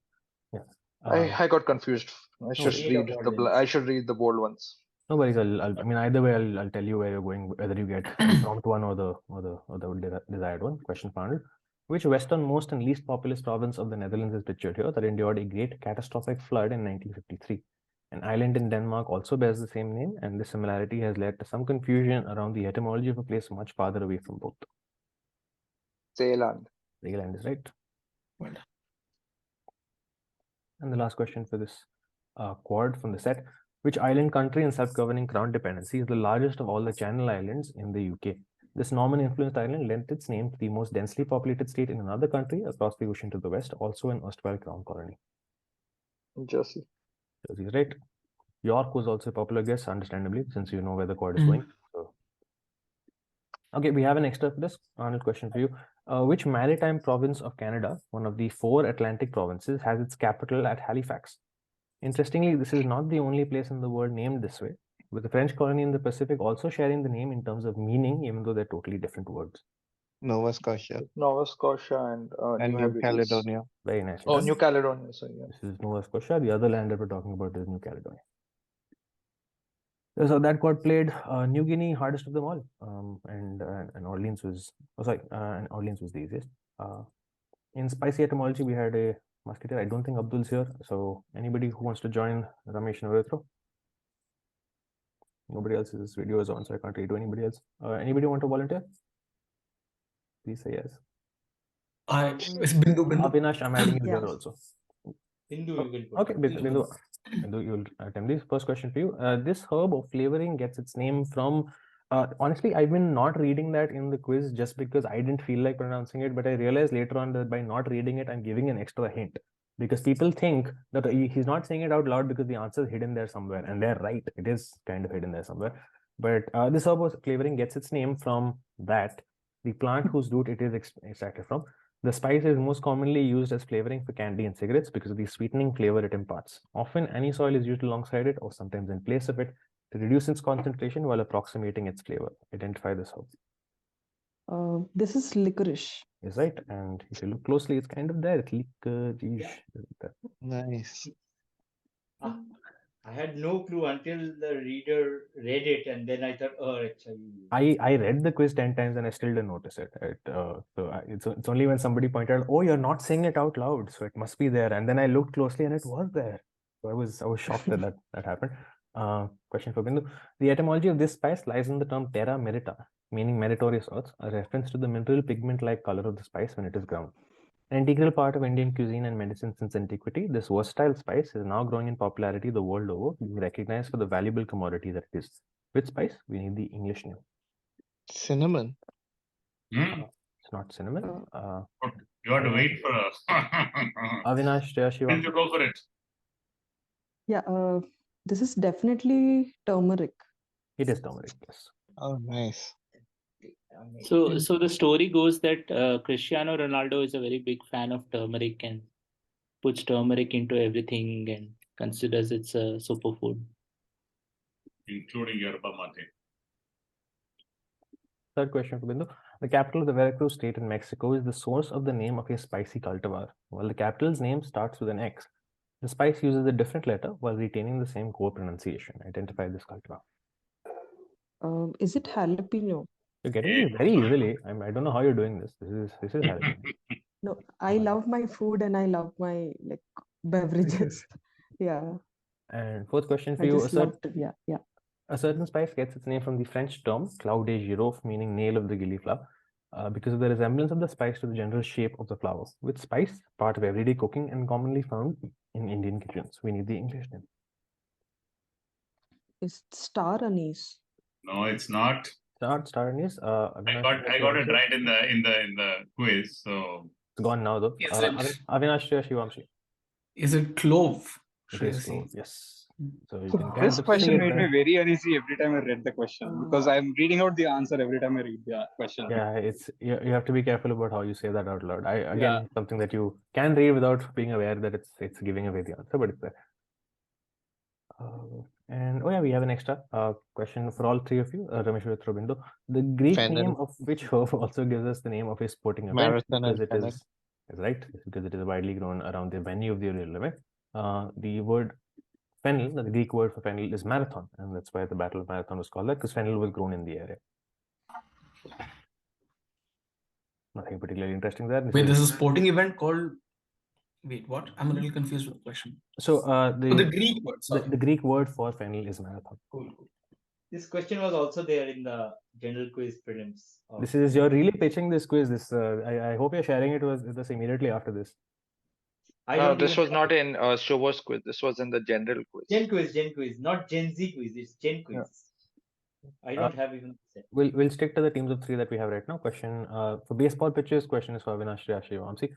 Yeah. I got confused. I should read the bold ones. No worries. I mean, either way, I'll tell you where you're going, whether you get prompt one or the desired one. Question for Arnold: which westernmost and least populous province of the Netherlands is pictured here that endured a great catastrophic flood in 1953? An island in Denmark also bears the same name, and this similarity has led to some confusion around the etymology of a place much farther away from both. Zeeland. Zeeland is right. And the last question for this quad from the set: which island country and self-governing crown dependency is the largest of all the Channel Islands in the UK? This Norman-influenced island lent its name to the most densely populated state in another country across the ocean to the west, also an erstwhile crown colony. Jersey. Jersey is right. York was also a popular guess, understandably, since you know where the quad is going. So. Okay, we have an extra for this. Arnold, question for you. Which maritime province of Canada, one of the 4 Atlantic provinces, has its capital at Halifax? Interestingly, this is not the only place in the world named this way, with the French colony in the Pacific also sharing the name in terms of meaning, even though they're totally different words. Nova Scotia. Nova Scotia and New Caledonia. Very nice. Oh, New Caledonia. So yeah. This is Nova Scotia. The other land that we're talking about is New Caledonia. So that got played. New Guinea, hardest of them all, and Orleans was and Orleans was the easiest. In spicy etymology, we had a musketeer. I don't think Abdul's here. So anybody who wants to join Ramesh and Veretro? Nobody else's video is on, so I can't read to anybody else. Anybody want to volunteer? Please say yes. It's Bindu. Avinash, I'm adding you Yeah. here also. Bindu, you will put. Okay, Bindu, you'll attempt this. First question for you. This herb of flavoring gets its name from. Honestly, I've been not reading that in the quiz just because I didn't feel like pronouncing it, but I realized later on that by not reading it, I'm giving an extra hint. Because people think that he's not saying it out loud because the answer is hidden there somewhere, and they're right. It is kind of hidden there somewhere. But this herb of flavoring gets its name from that, the plant whose root it is extracted from. The spice is most commonly used as flavoring for candy and cigarettes because of the sweetening flavor it imparts. Often, anisole is used alongside it or sometimes in place of it to reduce its concentration while approximating its flavor. Identify this herb. This is licorice. Is right, and if you look closely, it's kind of there. It's licorice. Nice. I had no clue until the reader read it, and then I thought, oh, actually. I read the quiz 10 times and I still didn't notice it. It's only when somebody pointed out, oh, you're not saying it out loud, so it must be there. And then I looked closely and it was there. So I was shocked that that happened. Question for Bindu. The etymology of this spice lies in the term terra merita, meaning meritorious earth, a reference to the mineral pigment-like color of the spice when it is ground. An integral part of Indian cuisine and medicine since antiquity, this versatile spice is now growing in popularity the world over, being recognized for the valuable commodity that it is. Which spice? We need the English name. Cinnamon. It's not cinnamon. You have to wait for us. Avinash, Shiva. You go for it. Yeah, this is definitely turmeric. It is turmeric, yes. Oh, nice. So the story goes that Cristiano Ronaldo is a very big fan of turmeric and puts turmeric into everything and considers it's a superfood. Including yerba mate. Third question for Bindu. The capital of the Veracruz state in Mexico is the source of the name of a spicy cultivar. While the capital's name starts with an X, the spice uses a different letter while retaining the same core pronunciation. Identify this cultivar. Is it jalapeno? You're getting it very easily. I don't know how you're doing this. This is jalapeno. No, I love my food and I love my beverages. Yeah. And fourth question for I you. just loved it. Yeah. A certain spice gets its name from the French term clou de girofle, meaning nail of the gilliflower, because of the resemblance of the spice to the general shape of the flower. With spice, part of everyday cooking and commonly found in Indian kitchens. We need the English name. Is it star anise? No, it's not. Star anise. I got it right in the quiz, so it's gone now though. Avinash, Shivamshi. Is it clove? It is clove, yes. So you can This question made me very uneasy every time I read the question because I'm reading out the answer every time I read the question. Yeah, it's you have to be careful about how you say that out loud. Something that you can read without being aware that it's giving away the answer, but it's there. And we have an extra question for all three of you, Ramesh, Bindu. The Greek name of which herb also gives us the name of a sporting event, Marathon because it and is right, because it is widely known around the venue of the real event. The word fennel, the Greek word for fennel, is marathon, and that's why the Battle of Marathon was called that, because fennel was grown in the area. Nothing particularly interesting there. Wait, there's a sporting event called. Wait, what? I'm a little confused with the question. So the Greek word. The Greek word for fennel is marathon. Cool. This question was also there in the general quiz prelims. You're really pitching this quiz. I hope you're sharing it with us immediately after this. This was not in Shobo's quiz. This was in the general quiz. Gen quiz, not Gen Z quiz. It's Gen quiz. Yeah. I don't have even. We'll stick to the teams of three that we have right now. Question for baseball pitchers. Question is for Avinash, Shivamshi.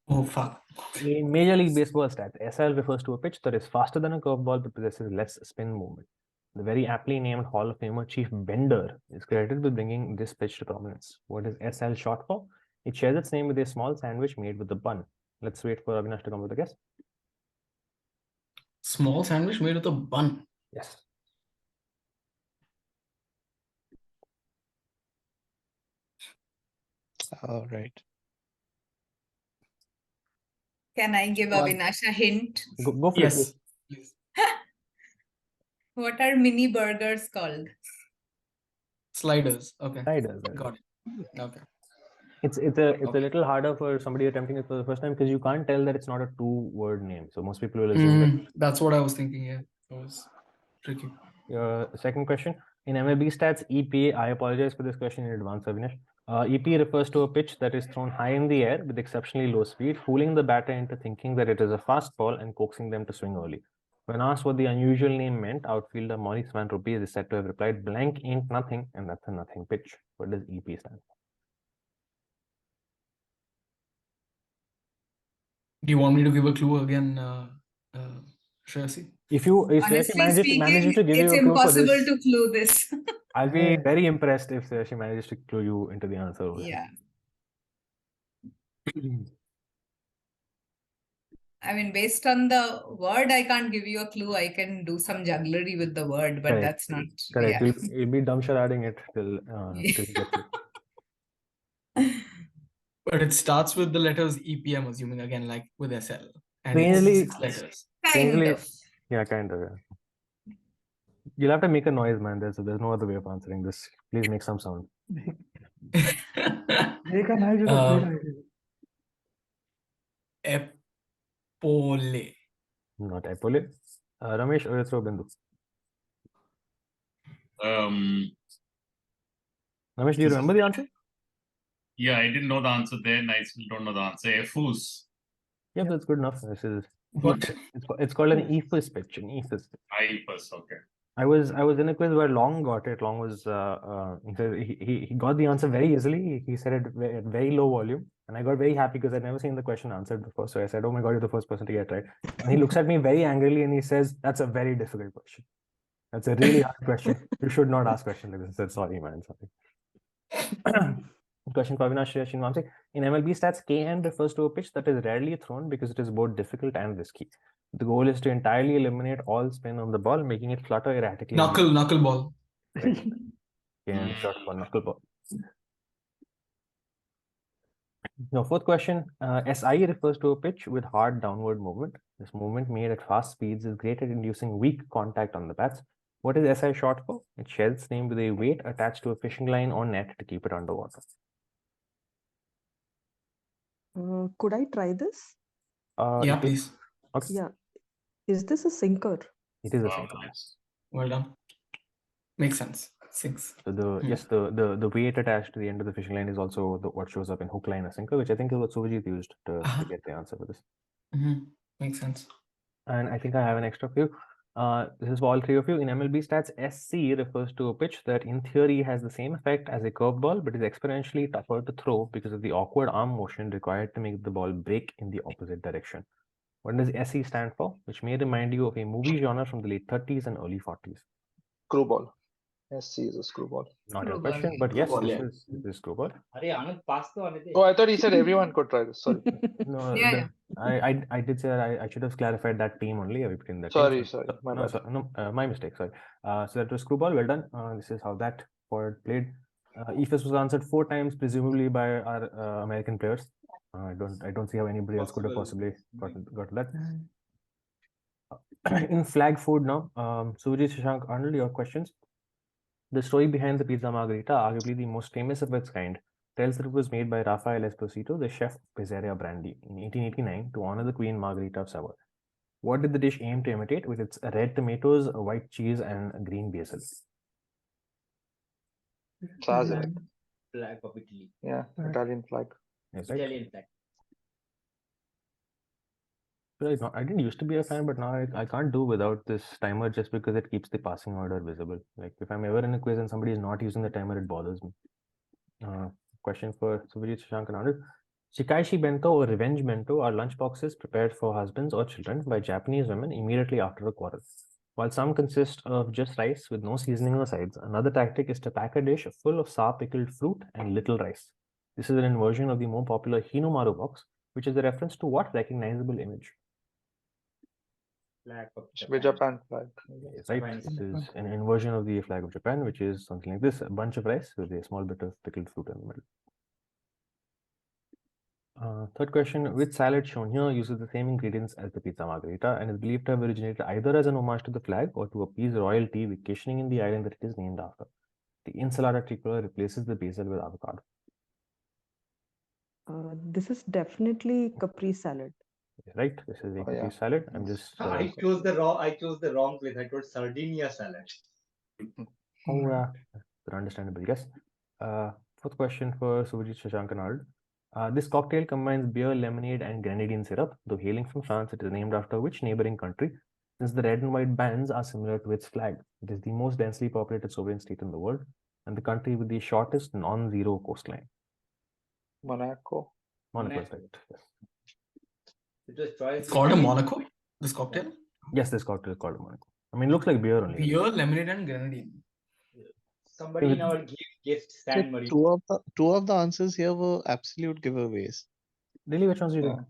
Oh fuck. In Major League Baseball stats, SL refers to a pitch that is faster than a curveball but possesses less spin movement. The very aptly named Hall of Famer Chief Bender is credited with bringing this pitch to prominence. What is SL short for? It shares its name with a small sandwich made with a bun. Let's wait for Avinash to come with a guess. Small sandwich made with a bun. Yes. All right. Can I give Avinash a hint? Go for it. Please. What are mini burgers called? Sliders. Okay. Sliders. Got it. Okay. It's a little harder for somebody attempting it for the first time because you can't tell that it's not a two-word name. So most people will assume that. That's what I was thinking. Yeah, it was tricky. Second question. In MLB stats, EPA, I apologize for this question in advance, Avinash. EPA refers to a pitch that is thrown high in the air with exceptionally low speed, fooling the batter into thinking that it is a fast ball and coaxing them to swing early. When asked what the unusual name meant, outfielder Maurice Van Ruppe is said to have replied, "Blank ain't nothing, and that's a nothing pitch." What does EP stand for? Do you want me to give a clue again, Shreyasi? If Shreyasi manages to give it's you a clue for impossible this, to clue this. I'll be very impressed if she manages to clue you into the answer. Yeah. I mean, based on the word, I can't give you a clue. I can do some jugglery with the word, but that's not. Correct. Yeah. You'll be dumb charading it till you get to. But it starts with the letters EP, I'm assuming, again, like with SL. And Strangely, it's 6 letters. Kind of. Yeah, kind of. Yeah. You'll have to make a noise, man. There's no other way of answering this. Please make some sound. Make a noise with a big idea. Epole. Not Epole. Ramesh, or throw Bindu. Ramesh, do you remember the answer? Yeah, I didn't know the answer then. I still don't know the answer. Efus. Yeah, that's good enough. This is what? It's called an EFUS pitch. An EFUS pitch. EFUS, okay. I was in a quiz where Long got it. Long was he got the answer very easily. He said it at very low volume, and I got very happy because I'd never seen the question answered before. So I said, "Oh my God, you're the first person to get right." And he looks at me very angrily and he says, "That's a very difficult question. That's a really hard question. You should not ask questions like this." I said, "Sorry, man, sorry." Question for Avinash Shinwamsi. In MLB stats, KN refers to a pitch that is rarely thrown because it is both difficult and risky. The goal is to entirely eliminate all spin on the ball, making it flutter erratically. Knuckleball. Right. KN short for knuckleball. Now, fourth question. SI refers to a pitch with hard downward movement. This movement made at fast speeds is great at inducing weak contact on the bats. What is SI short for? It shares its name with a weight attached to a fishing line or net to keep it underwater. Could I try this? Yeah, please. Okay. Yeah. Is this a sinker? It is a sinker. Nice. Well done. Makes sense. 6. So the weight attached to the end of the fishing line is also what shows up in hook, line, or sinker, which I think is what Suvajit used to get the answer for this. Makes sense. And I think I have an extra for you. This is for all three of you. In MLB stats, SC refers to a pitch that in theory has the same effect as a curveball, but is exponentially tougher to throw because of the awkward arm motion required to make the ball break in the opposite direction. What does SC stand for? Which may remind you of a movie genre from the late 30s and early 40s. Screwball. SC is a screwball. Not a question, but yes, this is screwball. Oh, I thought he said everyone could try this. Sorry. No, Yeah. I did say that I should have clarified that team only. Between the Sorry, teams. sorry. My No, bad. my mistake. Sorry. So that was screwball. Well done. This is how that forward played. EFUS was answered 4 times, presumably by our American players. I don't see how anybody else could have possibly got that. In flag food now, Suvajit, Shashank, Arnold, your questions. The story behind the pizza margherita, arguably the most famous of its kind, tells that it was made by Rafael Esposito, the chef of Pizzeria Brandy, in 1889 to honor the Queen Margherita of Savoy. What did the dish aim to imitate with its red tomatoes, white cheese, and green basil? Flag of Italy. Yeah, Italian flag. Yes, right? Italian flag. I didn't used to be a fan, but now I can't do without this timer just because it keeps the passing order visible. Like if I'm ever in a quiz and somebody is not using the timer, it bothers me. Question for Suvajit, Shashank, and Arnold. Shikaishi bento or revenge bento are lunchboxes prepared for husbands or children by Japanese women immediately after a quarrel. While some consist of just rice with no seasoning or sides, another tactic is to pack a dish full of sour pickled fruit and little rice. This is an inversion of the more popular Hinomaru box, which is a reference to what recognizable image? Flag of Japan flag. Right. This is an inversion of the flag of Japan, which is something like this: a bunch of rice with a small bit of pickled fruit in the middle. Third question: which salad shown here uses the same ingredients as the pizza margherita and is believed to have originated either as an homage to the flag or to appease royalty vacationing in the island that it is named after? The insalata tricolor replaces the basil with avocado. This is definitely Capri salad. Right, this is a Capri salad. I'm just. I chose the wrong quiz. I chose Sardinia salad. Oh, understandable. Yes. Fourth question for Suvajit Shashank and Arnold. This cocktail combines beer, lemonade, and grenadine syrup. Though hailing from France, it is named after which neighboring country? Since the red and white bands are similar to its flag, it is the most densely populated sovereign state in the world and the country with the shortest non-zero coastline. Monaco. Monaco is right. Yes. It was choice. It's called a Monaco, this cocktail? Yes, this cocktail is called a Monaco. I mean, it looks like beer only. Beer, lemonade, and grenadine. Somebody in our game guessed So San Marino. two of the answers here were absolute giveaways. Really, which ones do you think?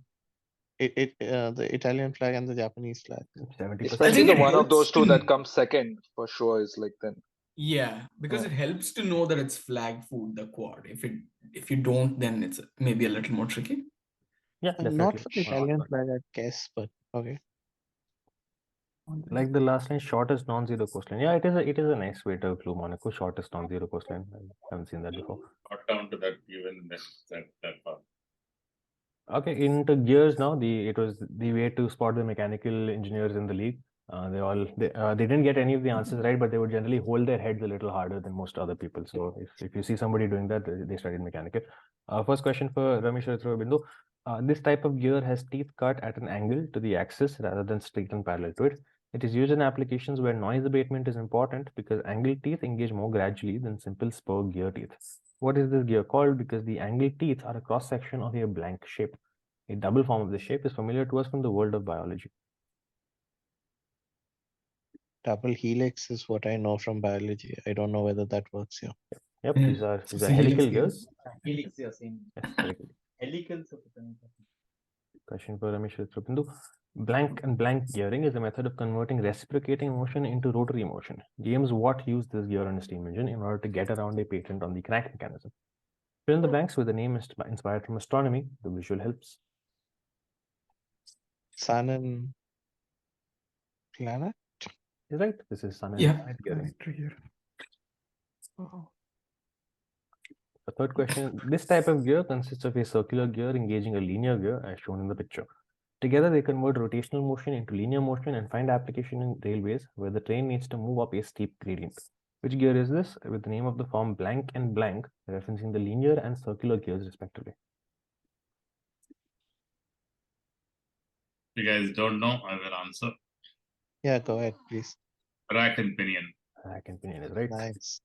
The Italian flag and the Japanese flag. 70%. Especially the it one of helps those two to- that comes second for sure is like then. Yeah, because it helps to know that it's flag food, the quad. If you don't, then it's maybe a little more tricky. Yeah, definitely. Not for the Italian flag, I guess, but okay. Like the last line, shortest non-zero coastline. Yeah, it is a nice way to clue Monaco, shortest non-zero coastline. I haven't seen that before. Got down to that even that part. Okay, into gears now. It was the way to spot the mechanical engineers in the league. They didn't get any of the answers right, but they would generally hold their heads a little harder than most other people. So if you see somebody doing that, they studied mechanical. First question for Ramesh Bindu. This type of gear has teeth cut at an angle to the axis rather than straight and parallel to it. It is used in applications where noise abatement is important because angled teeth engage more gradually than simple spur gear teeth. What is this gear called? Because the angled teeth are a cross-section of a blank shape. A double form of the shape is familiar to us from the world of biology. Double helix is what I know from biology. I don't know whether that works here. Yep, Yeah, these are it's a helical helix gears. Helix, you're saying. Yes, helical. Helicals. Question for Ramesh Bindu. Blank and blank gearing is a method of converting reciprocating motion into rotary motion. James Watt used this gear on a steam engine in order to get around a patent on the crank mechanism. Fill in the blanks with a name inspired from astronomy. The visual helps. Sun and planet? Is right. This is sun and Yeah. planet gearing. Oh. The third question, this type of gear consists of a circular gear engaging a linear gear as shown in the picture. Together, they convert rotational motion into linear motion and find application in railways where the train needs to move up a steep gradient. Which gear is this? With the name of the form blank and blank, referencing the linear and circular gears respectively. If you guys don't know, I will answer. Yeah, go ahead, please. Rack and pinion. Rack and pinion is right. Nice.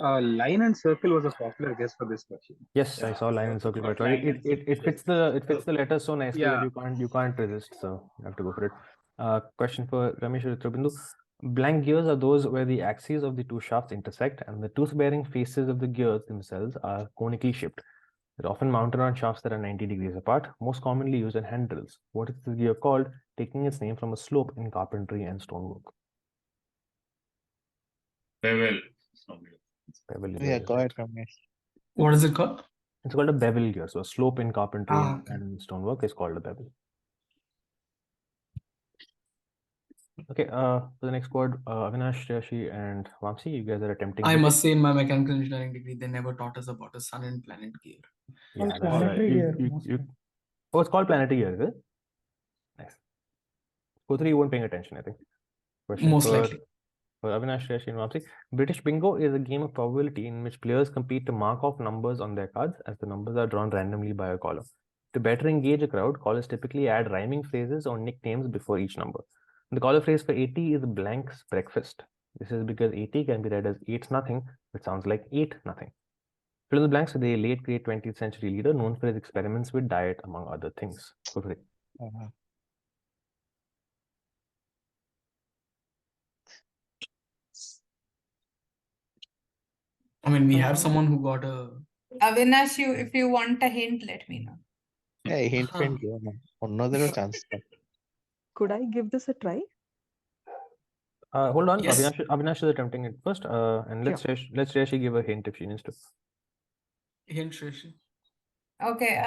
Line and circle was a popular guess for this question. Yes, I saw line and circle quite well. It fits the letters so nicely Yeah. that you can't resist, so you have to go for it. Question for Ramesh Bindu. Blank gears are those where the axes of the two shafts intersect and the tooth-bearing faces of the gears themselves are conically shaped. They're often mounted on shafts that are 90 degrees apart, most commonly used in hand drills. What is this gear called, taking its name from a slope in carpentry and stonework? Bevel. Bevel is Yeah, right. go ahead, Ramesh. What is it called? It's called a bevel gear. So a slope in carpentry Okay. and stonework is called a bevel. Okay, for the next word, Avinash, Shashi, and Vamsi, you guys are attempting. I must say, in my mechanical engineering degree, they never taught us about a sun and planet gear. Yeah, Well, that's planetary gear, mostly. Oh, it's called planetary gear, is it? Nice. Both of you weren't paying attention, I think. Question Most for, likely. for Avinash, Shashi, and Vamsi. British Bingo is a game of probability in which players compete to mark off numbers on their cards as the numbers are drawn randomly by a caller. To better engage a crowd, callers typically add rhyming phrases or nicknames before each number. The caller phrase for 80 is blank's breakfast. This is because 80 can be read as 8-0, which sounds like 8-0. Fill in the blanks with a late great 20th century leader known for his experiments with diet, among other things. Go for it. I mean, we have someone who got a. Avinash, if you want a hint, let me know. Yeah, hint friend. Another chance. Could I give this a try? Hold on, Yes. Avinash is attempting it first, and let's Shashi give a hint if she needs to. Hint, Shashi. Okay,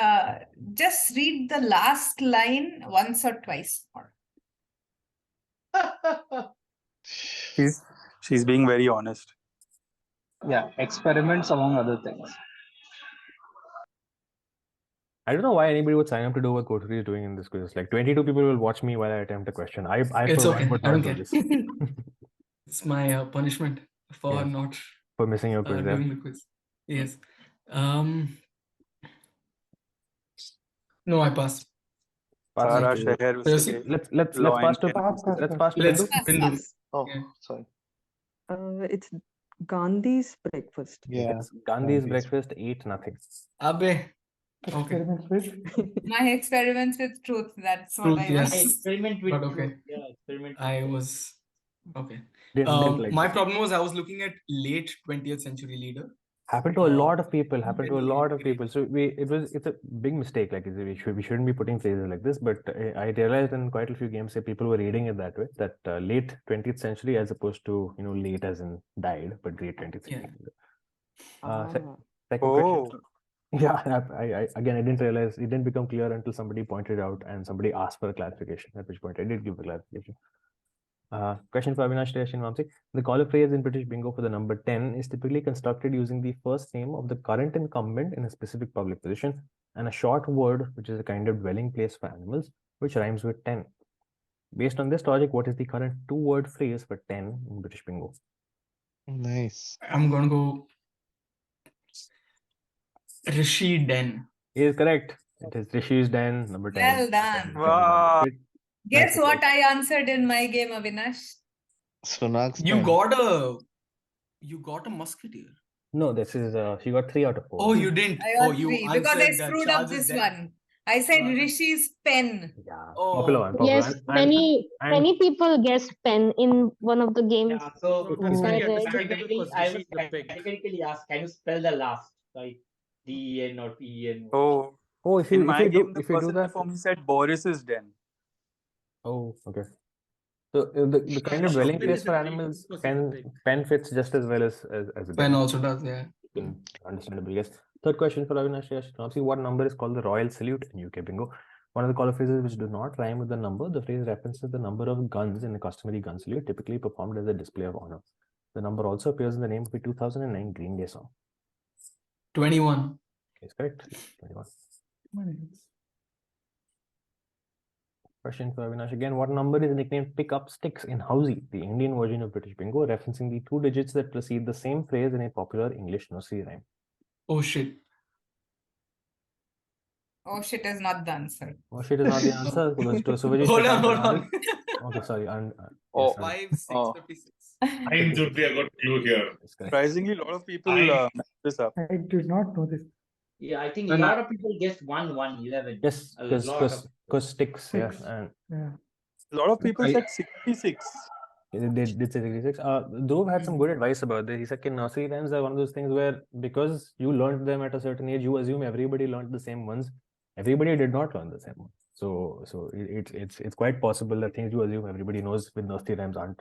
just read the last line once or twice more. She's being very honest. Yeah, experiments among other things. I don't know why anybody would sign up to do what Kotri is doing in this quiz. Like 22 people will watch me while I attempt a question. I It's for okay. one would I don't not do care. this. It's my punishment for Yes. not For missing your quiz. doing the quiz. Yes. No, I passed. Pass. Let's pass to Let's Bindu. Bindu. Oh, Yeah. sorry. It's Gandhi's breakfast. Yeah. Yes, Gandhi's breakfast, ate nothing. Abe. Okay. Experiments with. My experiments with truth. That's what Truth, I yes. was. Experiment with But okay. truth. Yeah, experiment. I was okay. Didn't like My this. problem was I was looking at late 20th century leader. Happened to a lot of people. Happened to a very lot of great. people. So it's a big mistake. Like we shouldn't be putting phrases like this. But I realized in quite a few games, people were reading it that way. That late 20th century, as opposed to late as in died, but late 20th century. Second question. Yeah, I again I didn't realize it didn't become clear until somebody pointed out and somebody asked for a clarification. At which point I did give the clarification. Question for Avinash, Shreyash, and Vamsi. The caller phrase in British Bingo for the number 10 is typically constructed using the first name of the current incumbent in a specific public position and a short word, which is a kind of dwelling place for animals, which rhymes with 10. Based on this logic, what is the current two-word phrase for 10 in British Bingo? Nice. I'm gonna go Rishi Den. He is correct. It is Rishi's Den, number 10. Well done. Wow. Guess what I answered in my game, Avinash? Sonak's You turn. got a musketeer. No, this is she got 3 out of 4. Oh, you didn't. I Oh, got you 3 because I answered that screwed up Charles is this dead. one. I said Rishi's pen. Yeah, Oh. popular one. Popular. Yes, many people guessed pen in one of the games. Yeah, so Which I read. I will categorically ask, can you spell the last? Like D-E-N or P-E-N? Oh, if in you my game, the if you do person that. before me said Boris's den. Oh, okay. So the kind of dwelling place for animals, pen fits just as well as a Pen den. also does, yeah. Understandable, yes. Third question for Avinash, Shreyash. What number is called the Royal Salute in UK Bingo? One of the caller phrases which do not rhyme with the number. The phrase references the number of guns in a customary gun salute, typically performed as a display of honor. The number also appears in the name of the 2009 Green Day song. 21. Is correct. 21. Question for Avinash again. What number is nicknamed Pick Up Sticks in Housey, the Indian version of British Bingo, referencing the 2 digits that precede the same phrase in a popular English nursery rhyme? Oh shit. Oh shit is not the answer. Oh shit is not the answer. Hold on. Okay, sorry. Oh, 5, 6, 56. I should be a good clue here. Surprisingly, a lot of people messed this up. I did not know this. Yeah, I think a lot of people guessed 1, 1, 11. Yes, because sticks, yeah. And Yeah. A lot of people said 66. they did say 66. Dhruv had some good advice about this. He said nursery rhymes are one of those things where because you learned them at a certain age, you assume everybody learned the same ones. Everybody did not learn the same ones. So it's quite possible that things you assume everybody knows with nursery rhymes aren't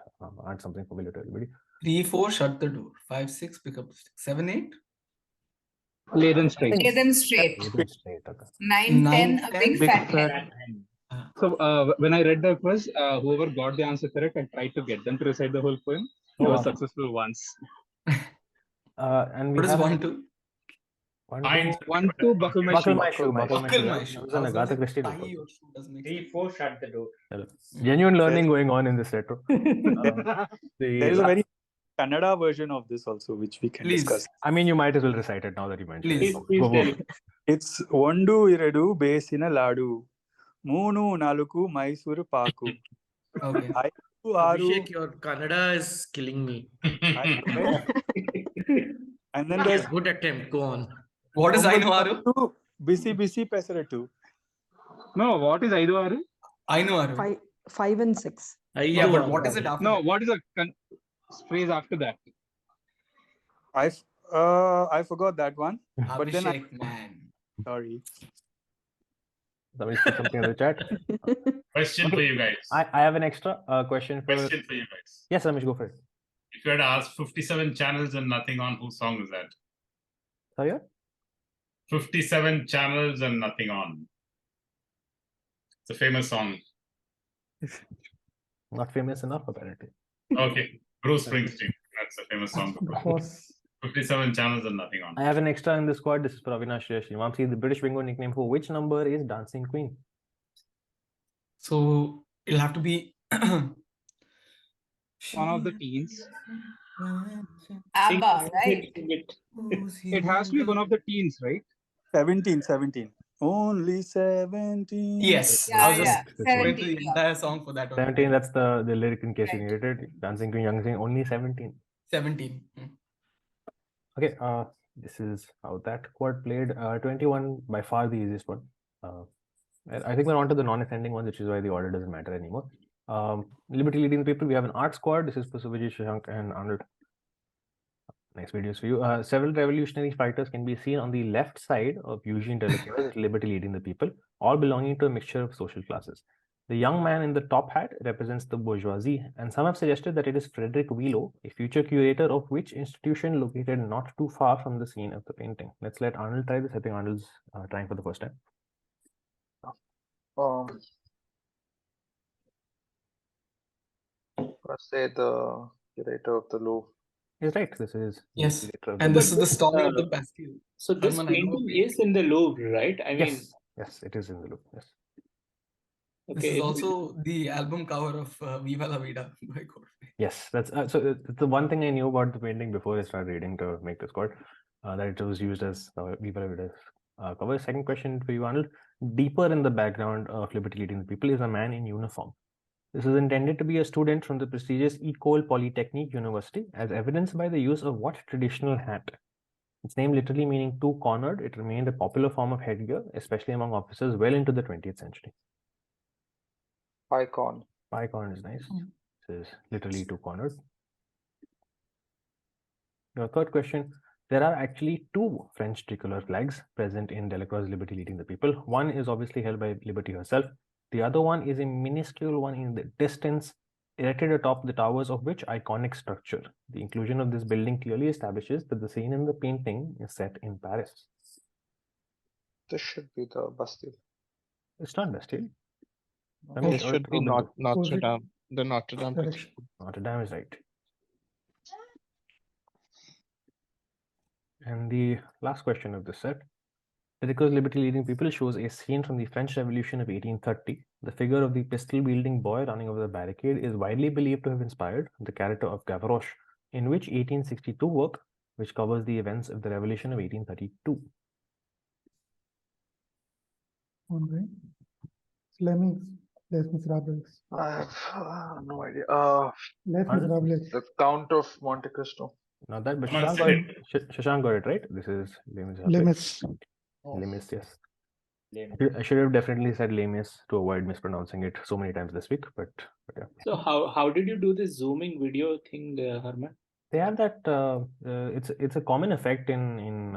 something familiar to everybody. 3, 4, shut the door. 5, 6, pick up the stick. 7, 8. Lay them straight. Lay them straight. Okay. 9, 10, a big fat hen. So when I read the quiz, whoever got the answer correct, I tried to get them to recite the whole poem. It was successful once. And we What is have 1, 2? 1, 2, buckle my shoe. Buckle my shoe. I was Agatha like, Christie. tie your shoe doesn't make 3, 4, shut the door. Genuine learning going on in this retro. There is a very Kannada version of this also, which we can discuss. I mean, you might as well recite it now that you mentioned it. It's Ondu Iredu Besina Ladu, Moonu Naluku Mysuru Paku. Okay. Abhishek, your Kannada is killing me. And then there's good attempt. Go on. What is Ainuaru? Bisi Bisi Pesaratu. No, what is Aiduaru? Ainuaru. 5 and 6. Yeah, but what is it after? No, what is the phrase after that? I forgot that one. But then man. Sorry. Somebody put something in the chat. Question for you guys. I have an extra question for you guys. Yes, Ramesh, go for it. If you had asked 57 channels and nothing on, whose song is that? Sorry? 57 channels and nothing on. It's a famous song. Not famous enough, apparently. Okay. Bruce Springsteen. That's a famous song. 57 channels and nothing on. I have an extra in the squad. This is for Avinash, Shreyash. Vamsi, the British Bingo nickname for which number is Dancing Queen? So it'll have to be one of the teens. ABBA, right? It has to be one of the teens, right? 17. Only 17. Yes, I was just going through the entire song for that one. 17, that's the lyric in case you needed it. Dancing Queen, Young Sing, only 17. 17. Okay, this is how that quad played. 21, by far the easiest one. I think we're on to the non-ascending ones, which is why the order doesn't matter anymore. Liberty leading the people, we have an art squad. This is Pusubhaji, Shashank, and Arnold. Nice videos for you. Several revolutionary fighters can be seen on the left side of Eugene Delacroix, Liberty leading the people, all belonging to a mixture of social classes. The young man in the top hat represents the bourgeoisie, and some have suggested that it is Frederick Wheelow, a future curator of which institution located not too far from the scene of the painting. Let's let Arnold try this. I think Arnold's trying for the first time. Let's say the curator of the Louvre. He's right. This is Yes, and this is the storming of the Bastille. So this Herman, I know painting is in the Louvre, right? I mean, yes, it is in the Louvre. Yes. This is also the album cover of Viva la Vida by Godfrey. Yes, that's so. The one thing I knew about the painting before I started reading to make this card, that it was used as Viva la Vida's cover. Second question for you, Arnold. Deeper in the background of Liberty leading the people is a man in uniform. This is intended to be a student from the prestigious École Polytechnique University, as evidenced by the use of what traditional hat? Its name literally meaning two-cornered. It remained a popular form of headgear, especially among officers well into the 20th century. Icon. Icon is nice. This is literally two-cornered. Your third question. There are actually two French tricolor flags present in Delacroix' Liberty leading the people. One is obviously held by Liberty herself. The other one is a minuscule one in the distance, erected atop the towers of which iconic structure. The inclusion of this building clearly establishes that the scene in the painting is set in Paris. This should be the Bastille. It's not Bastille. This should be Notre Dame. The Notre Dame. Notre Dame is right. And the last question of this set. Delacroix' Liberty leading people shows a scene from the French Revolution of 1830. The figure of the pistol-wielding boy running over the barricade is widely believed to have inspired the character of Gavroche, in which 1862 work, which covers the events of the Revolution of 1832. Lemmings, Les Miserables. I have no idea. Les Miserables. The Count of Monte Cristo. Not that, but Shashank got it right. This is Les Lemis. Lemis, yes. I should have definitely said Lemis to avoid mispronouncing it so many times this week, but yeah. So how did you do this zooming video thing, Herman? They have that. It's a common effect in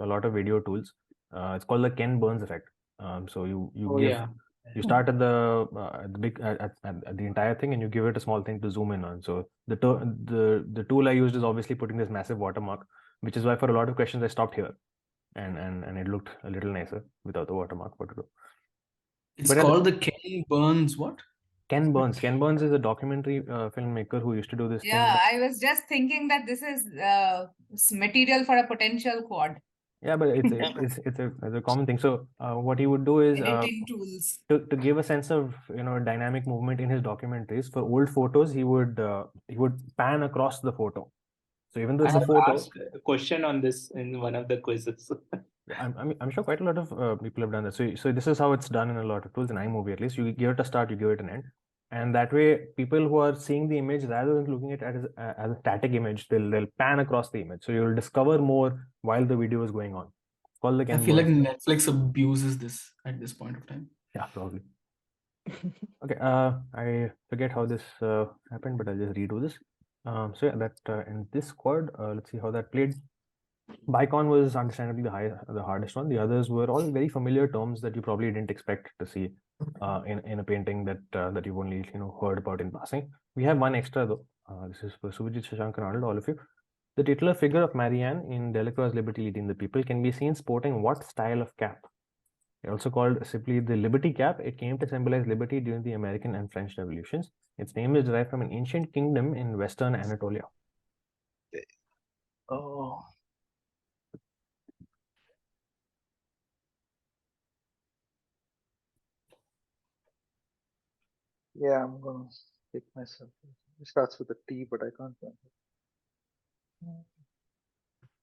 a lot of video tools. It's called the Ken Burns effect. So you start at the entire thing and you give it a small thing to zoom in on. So the tool I used is obviously putting this massive watermark, which is why for a lot of questions I stopped here, and it looked a little nicer without the watermark. It's called the Ken Burns what? Ken Burns. Ken Burns is a documentary filmmaker who used to do this thing. Yeah, I was just thinking that this is material for a potential quad. Yeah, but it's a common thing. So what he would do is editing tools to give a sense of dynamic movement in his documentaries. For old photos, he would pan across the photo. So even though it's a photo, asked a question on this in one of the quizzes. I'm sure quite a lot of people have done that. So this is how it's done in a lot of tools in iMovie. At least you give it a start, you give it an end, and that way people who are seeing the image rather than looking at it as a static image, they'll pan across the image. So you'll discover more while the video is going on. It's called the Ken I feel like Burns. Netflix abuses this at this point of time. Yeah, probably. Okay, I forget how this happened, but I'll just redo this. So yeah, that in this squad, let's see how that played. Bicon was understandably the hardest one. The others were all very familiar terms that you probably didn't expect to see in a painting that you've only heard about in passing. We have one extra though. This is for Subhajit, Shashank, and Arnold, all of you. The titular figure of Marianne in Delacroix' Liberty leading the people can be seen sporting what style of cap? Also called simply the Liberty cap. It came to symbolize liberty during the American and French revolutions. Its name is derived from an ancient kingdom in western Anatolia. Oh. Yeah, I'm gonna pick myself. It starts with a T, but I can't remember.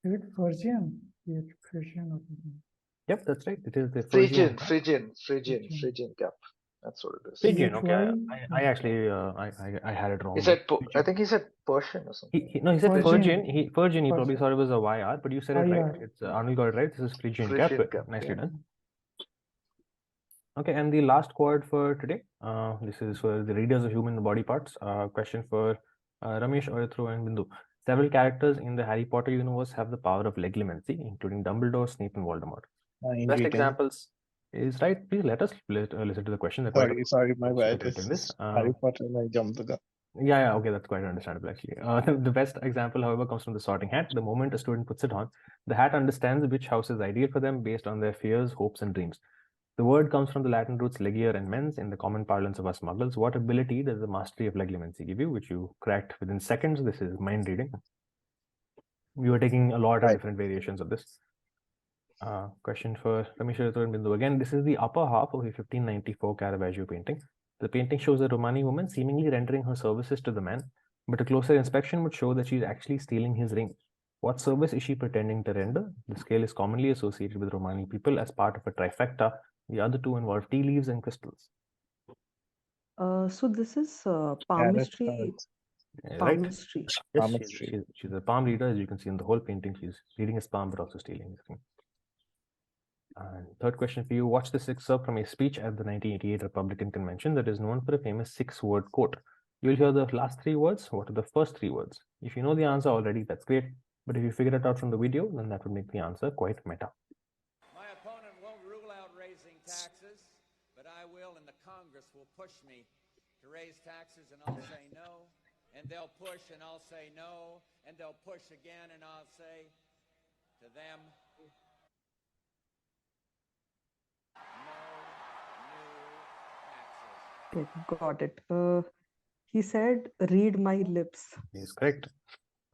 Is it Frisian? Frisian or something? Yep, that's right. It is the Phrygian, Frisian. Phrygian. Yep, that's what it is. Phrygian. Okay, I actually I had it wrong. He said I think he said Persian or something. No, he said Phrygian. He probably Persian. thought it was a YR, but you said it right. YR. It's Arnold got it right. This is Phrygian cap. Nicely yeah. done. Okay, and the last quad for today. This is for the readers of human body parts. Question for Ramesh, Oyatro, and Bindu. Several characters in the Harry Potter universe have the power of legimancy, including Dumbledore, Snape, and Voldemort. Best examples is right. Please let us listen to the question. Sorry, my bad. This. Harry Potter and I jumped the gun. Yeah, okay, that's quite understandable actually. The best example, however, comes from the sorting hat. The moment a student puts it on, the hat understands which house is ideal for them based on their fears, hopes, and dreams. The word comes from the Latin roots legier and mens in the common parlance of us muggles. What ability does the mastery of legimancy give you, which you cracked within seconds? This is mind reading. We were taking a lot of different variations of this. Question for Ramesh and Bindu. Again, this is the upper half of a 1594 Caravaggio painting. The painting shows a Romani woman seemingly rendering her services to the man, but a closer inspection would show that she is actually stealing his ring. What service is she pretending to render? The scale is commonly associated with Romani people as part of a trifecta. The other two involve tea leaves and crystals. So this is palmistry. Right? Palmistry. Yes, she's a palm reader, as you can see in the whole painting. She's reading his palm, but also stealing his ring. And third question for you. Watch this excerpt from a speech at the 1988 Republican Convention that is known for a famous 6-word quote. You'll hear the last 3 words. What are the first 3 words? If you know the answer already, that's great. But if you figure it out from the video, then that would make the answer quite meta. My opponent won't rule out raising taxes, but I will, and the Congress will push me to raise taxes, and I'll say no. And they'll push, and I'll say no. And they'll push again, and I'll say to them, Okay, got it. He said, "Read my lips." Yes, correct.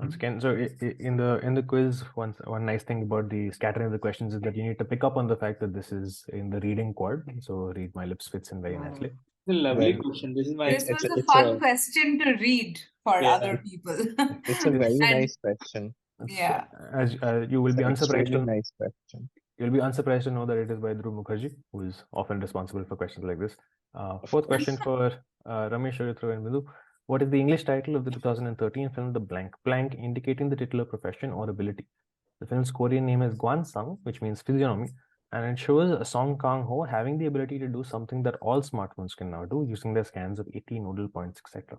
Once again, so in the quiz, one nice thing about the scattering of the questions is that you need to pick up on the fact that this is in the reading quad. So read my lips fits in very nicely. It's a lovely question. This is my. This was a fun question to read for other people. It's a very nice question. Yeah. As you will be unsurprised to nice question. You'll be unsurprised to know that it is by Dhruv Mukherjee, who is often responsible for questions like this. Fourth question for Ramesh, Oyatro, and Bindu. What is the English title of the 2013 film The Blank Plank, indicating the titular profession or ability? The film's Korean name is Gwansang, which means physiognomy, and it shows a Song Kang-ho having the ability to do something that all smartphones can now do using their scans of 80 nodal points, etc.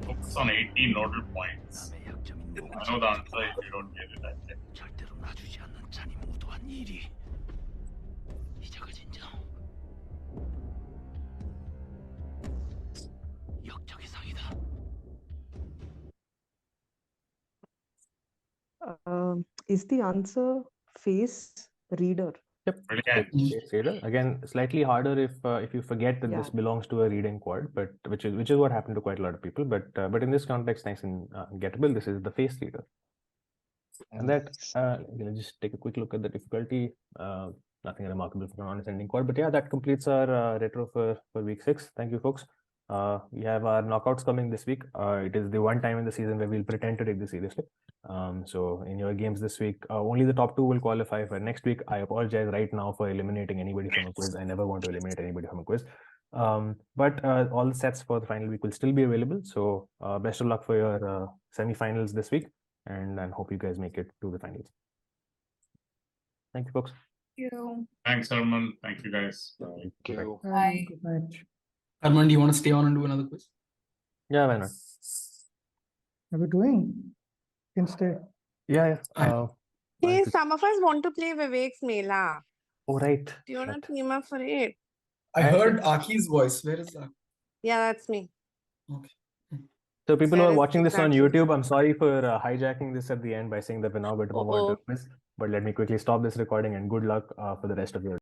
Focus on 80 nodal points. I know the answer if you don't get it, I think. Is the answer face reader? Yep. Face reader. Again, slightly harder if you forget that this belongs to a reading quad, but which is what happened to quite a lot of people. But in this context, nice and gettable. This is the face reader. And that just take a quick look at the difficulty. Nothing remarkable for an honest ending quad, but yeah, that completes our retro for week 6. Thank you, folks. We have our knockouts coming this week. It is the one time in the season where we'll pretend to take this seriously. So in your games this week, only the top 2 will qualify for next week. I apologize right now for eliminating anybody from a quiz. I never want to eliminate anybody from a quiz. But all the sets for the final week will still be available. So best of luck for your semi-finals this week, and hope you guys make it to the finals. Thank you, folks. Thank you. Thanks, Arman. Thank you, guys. Thank you. Bye. Good night. Arman, do you want to stay on and do another quiz? Yeah, why not? Are we doing? You can stay. Yeah. Hey, some of us want to play Vivek's Mela. Oh, right. Do you want to team up for it? I heard Aki's voice. Where is Aki? Yeah, that's me. Okay. So people who are watching this on YouTube, I'm sorry for hijacking this at the end by saying that we're now going to move on to a quiz. But let me quickly stop this recording and good luck for the rest of your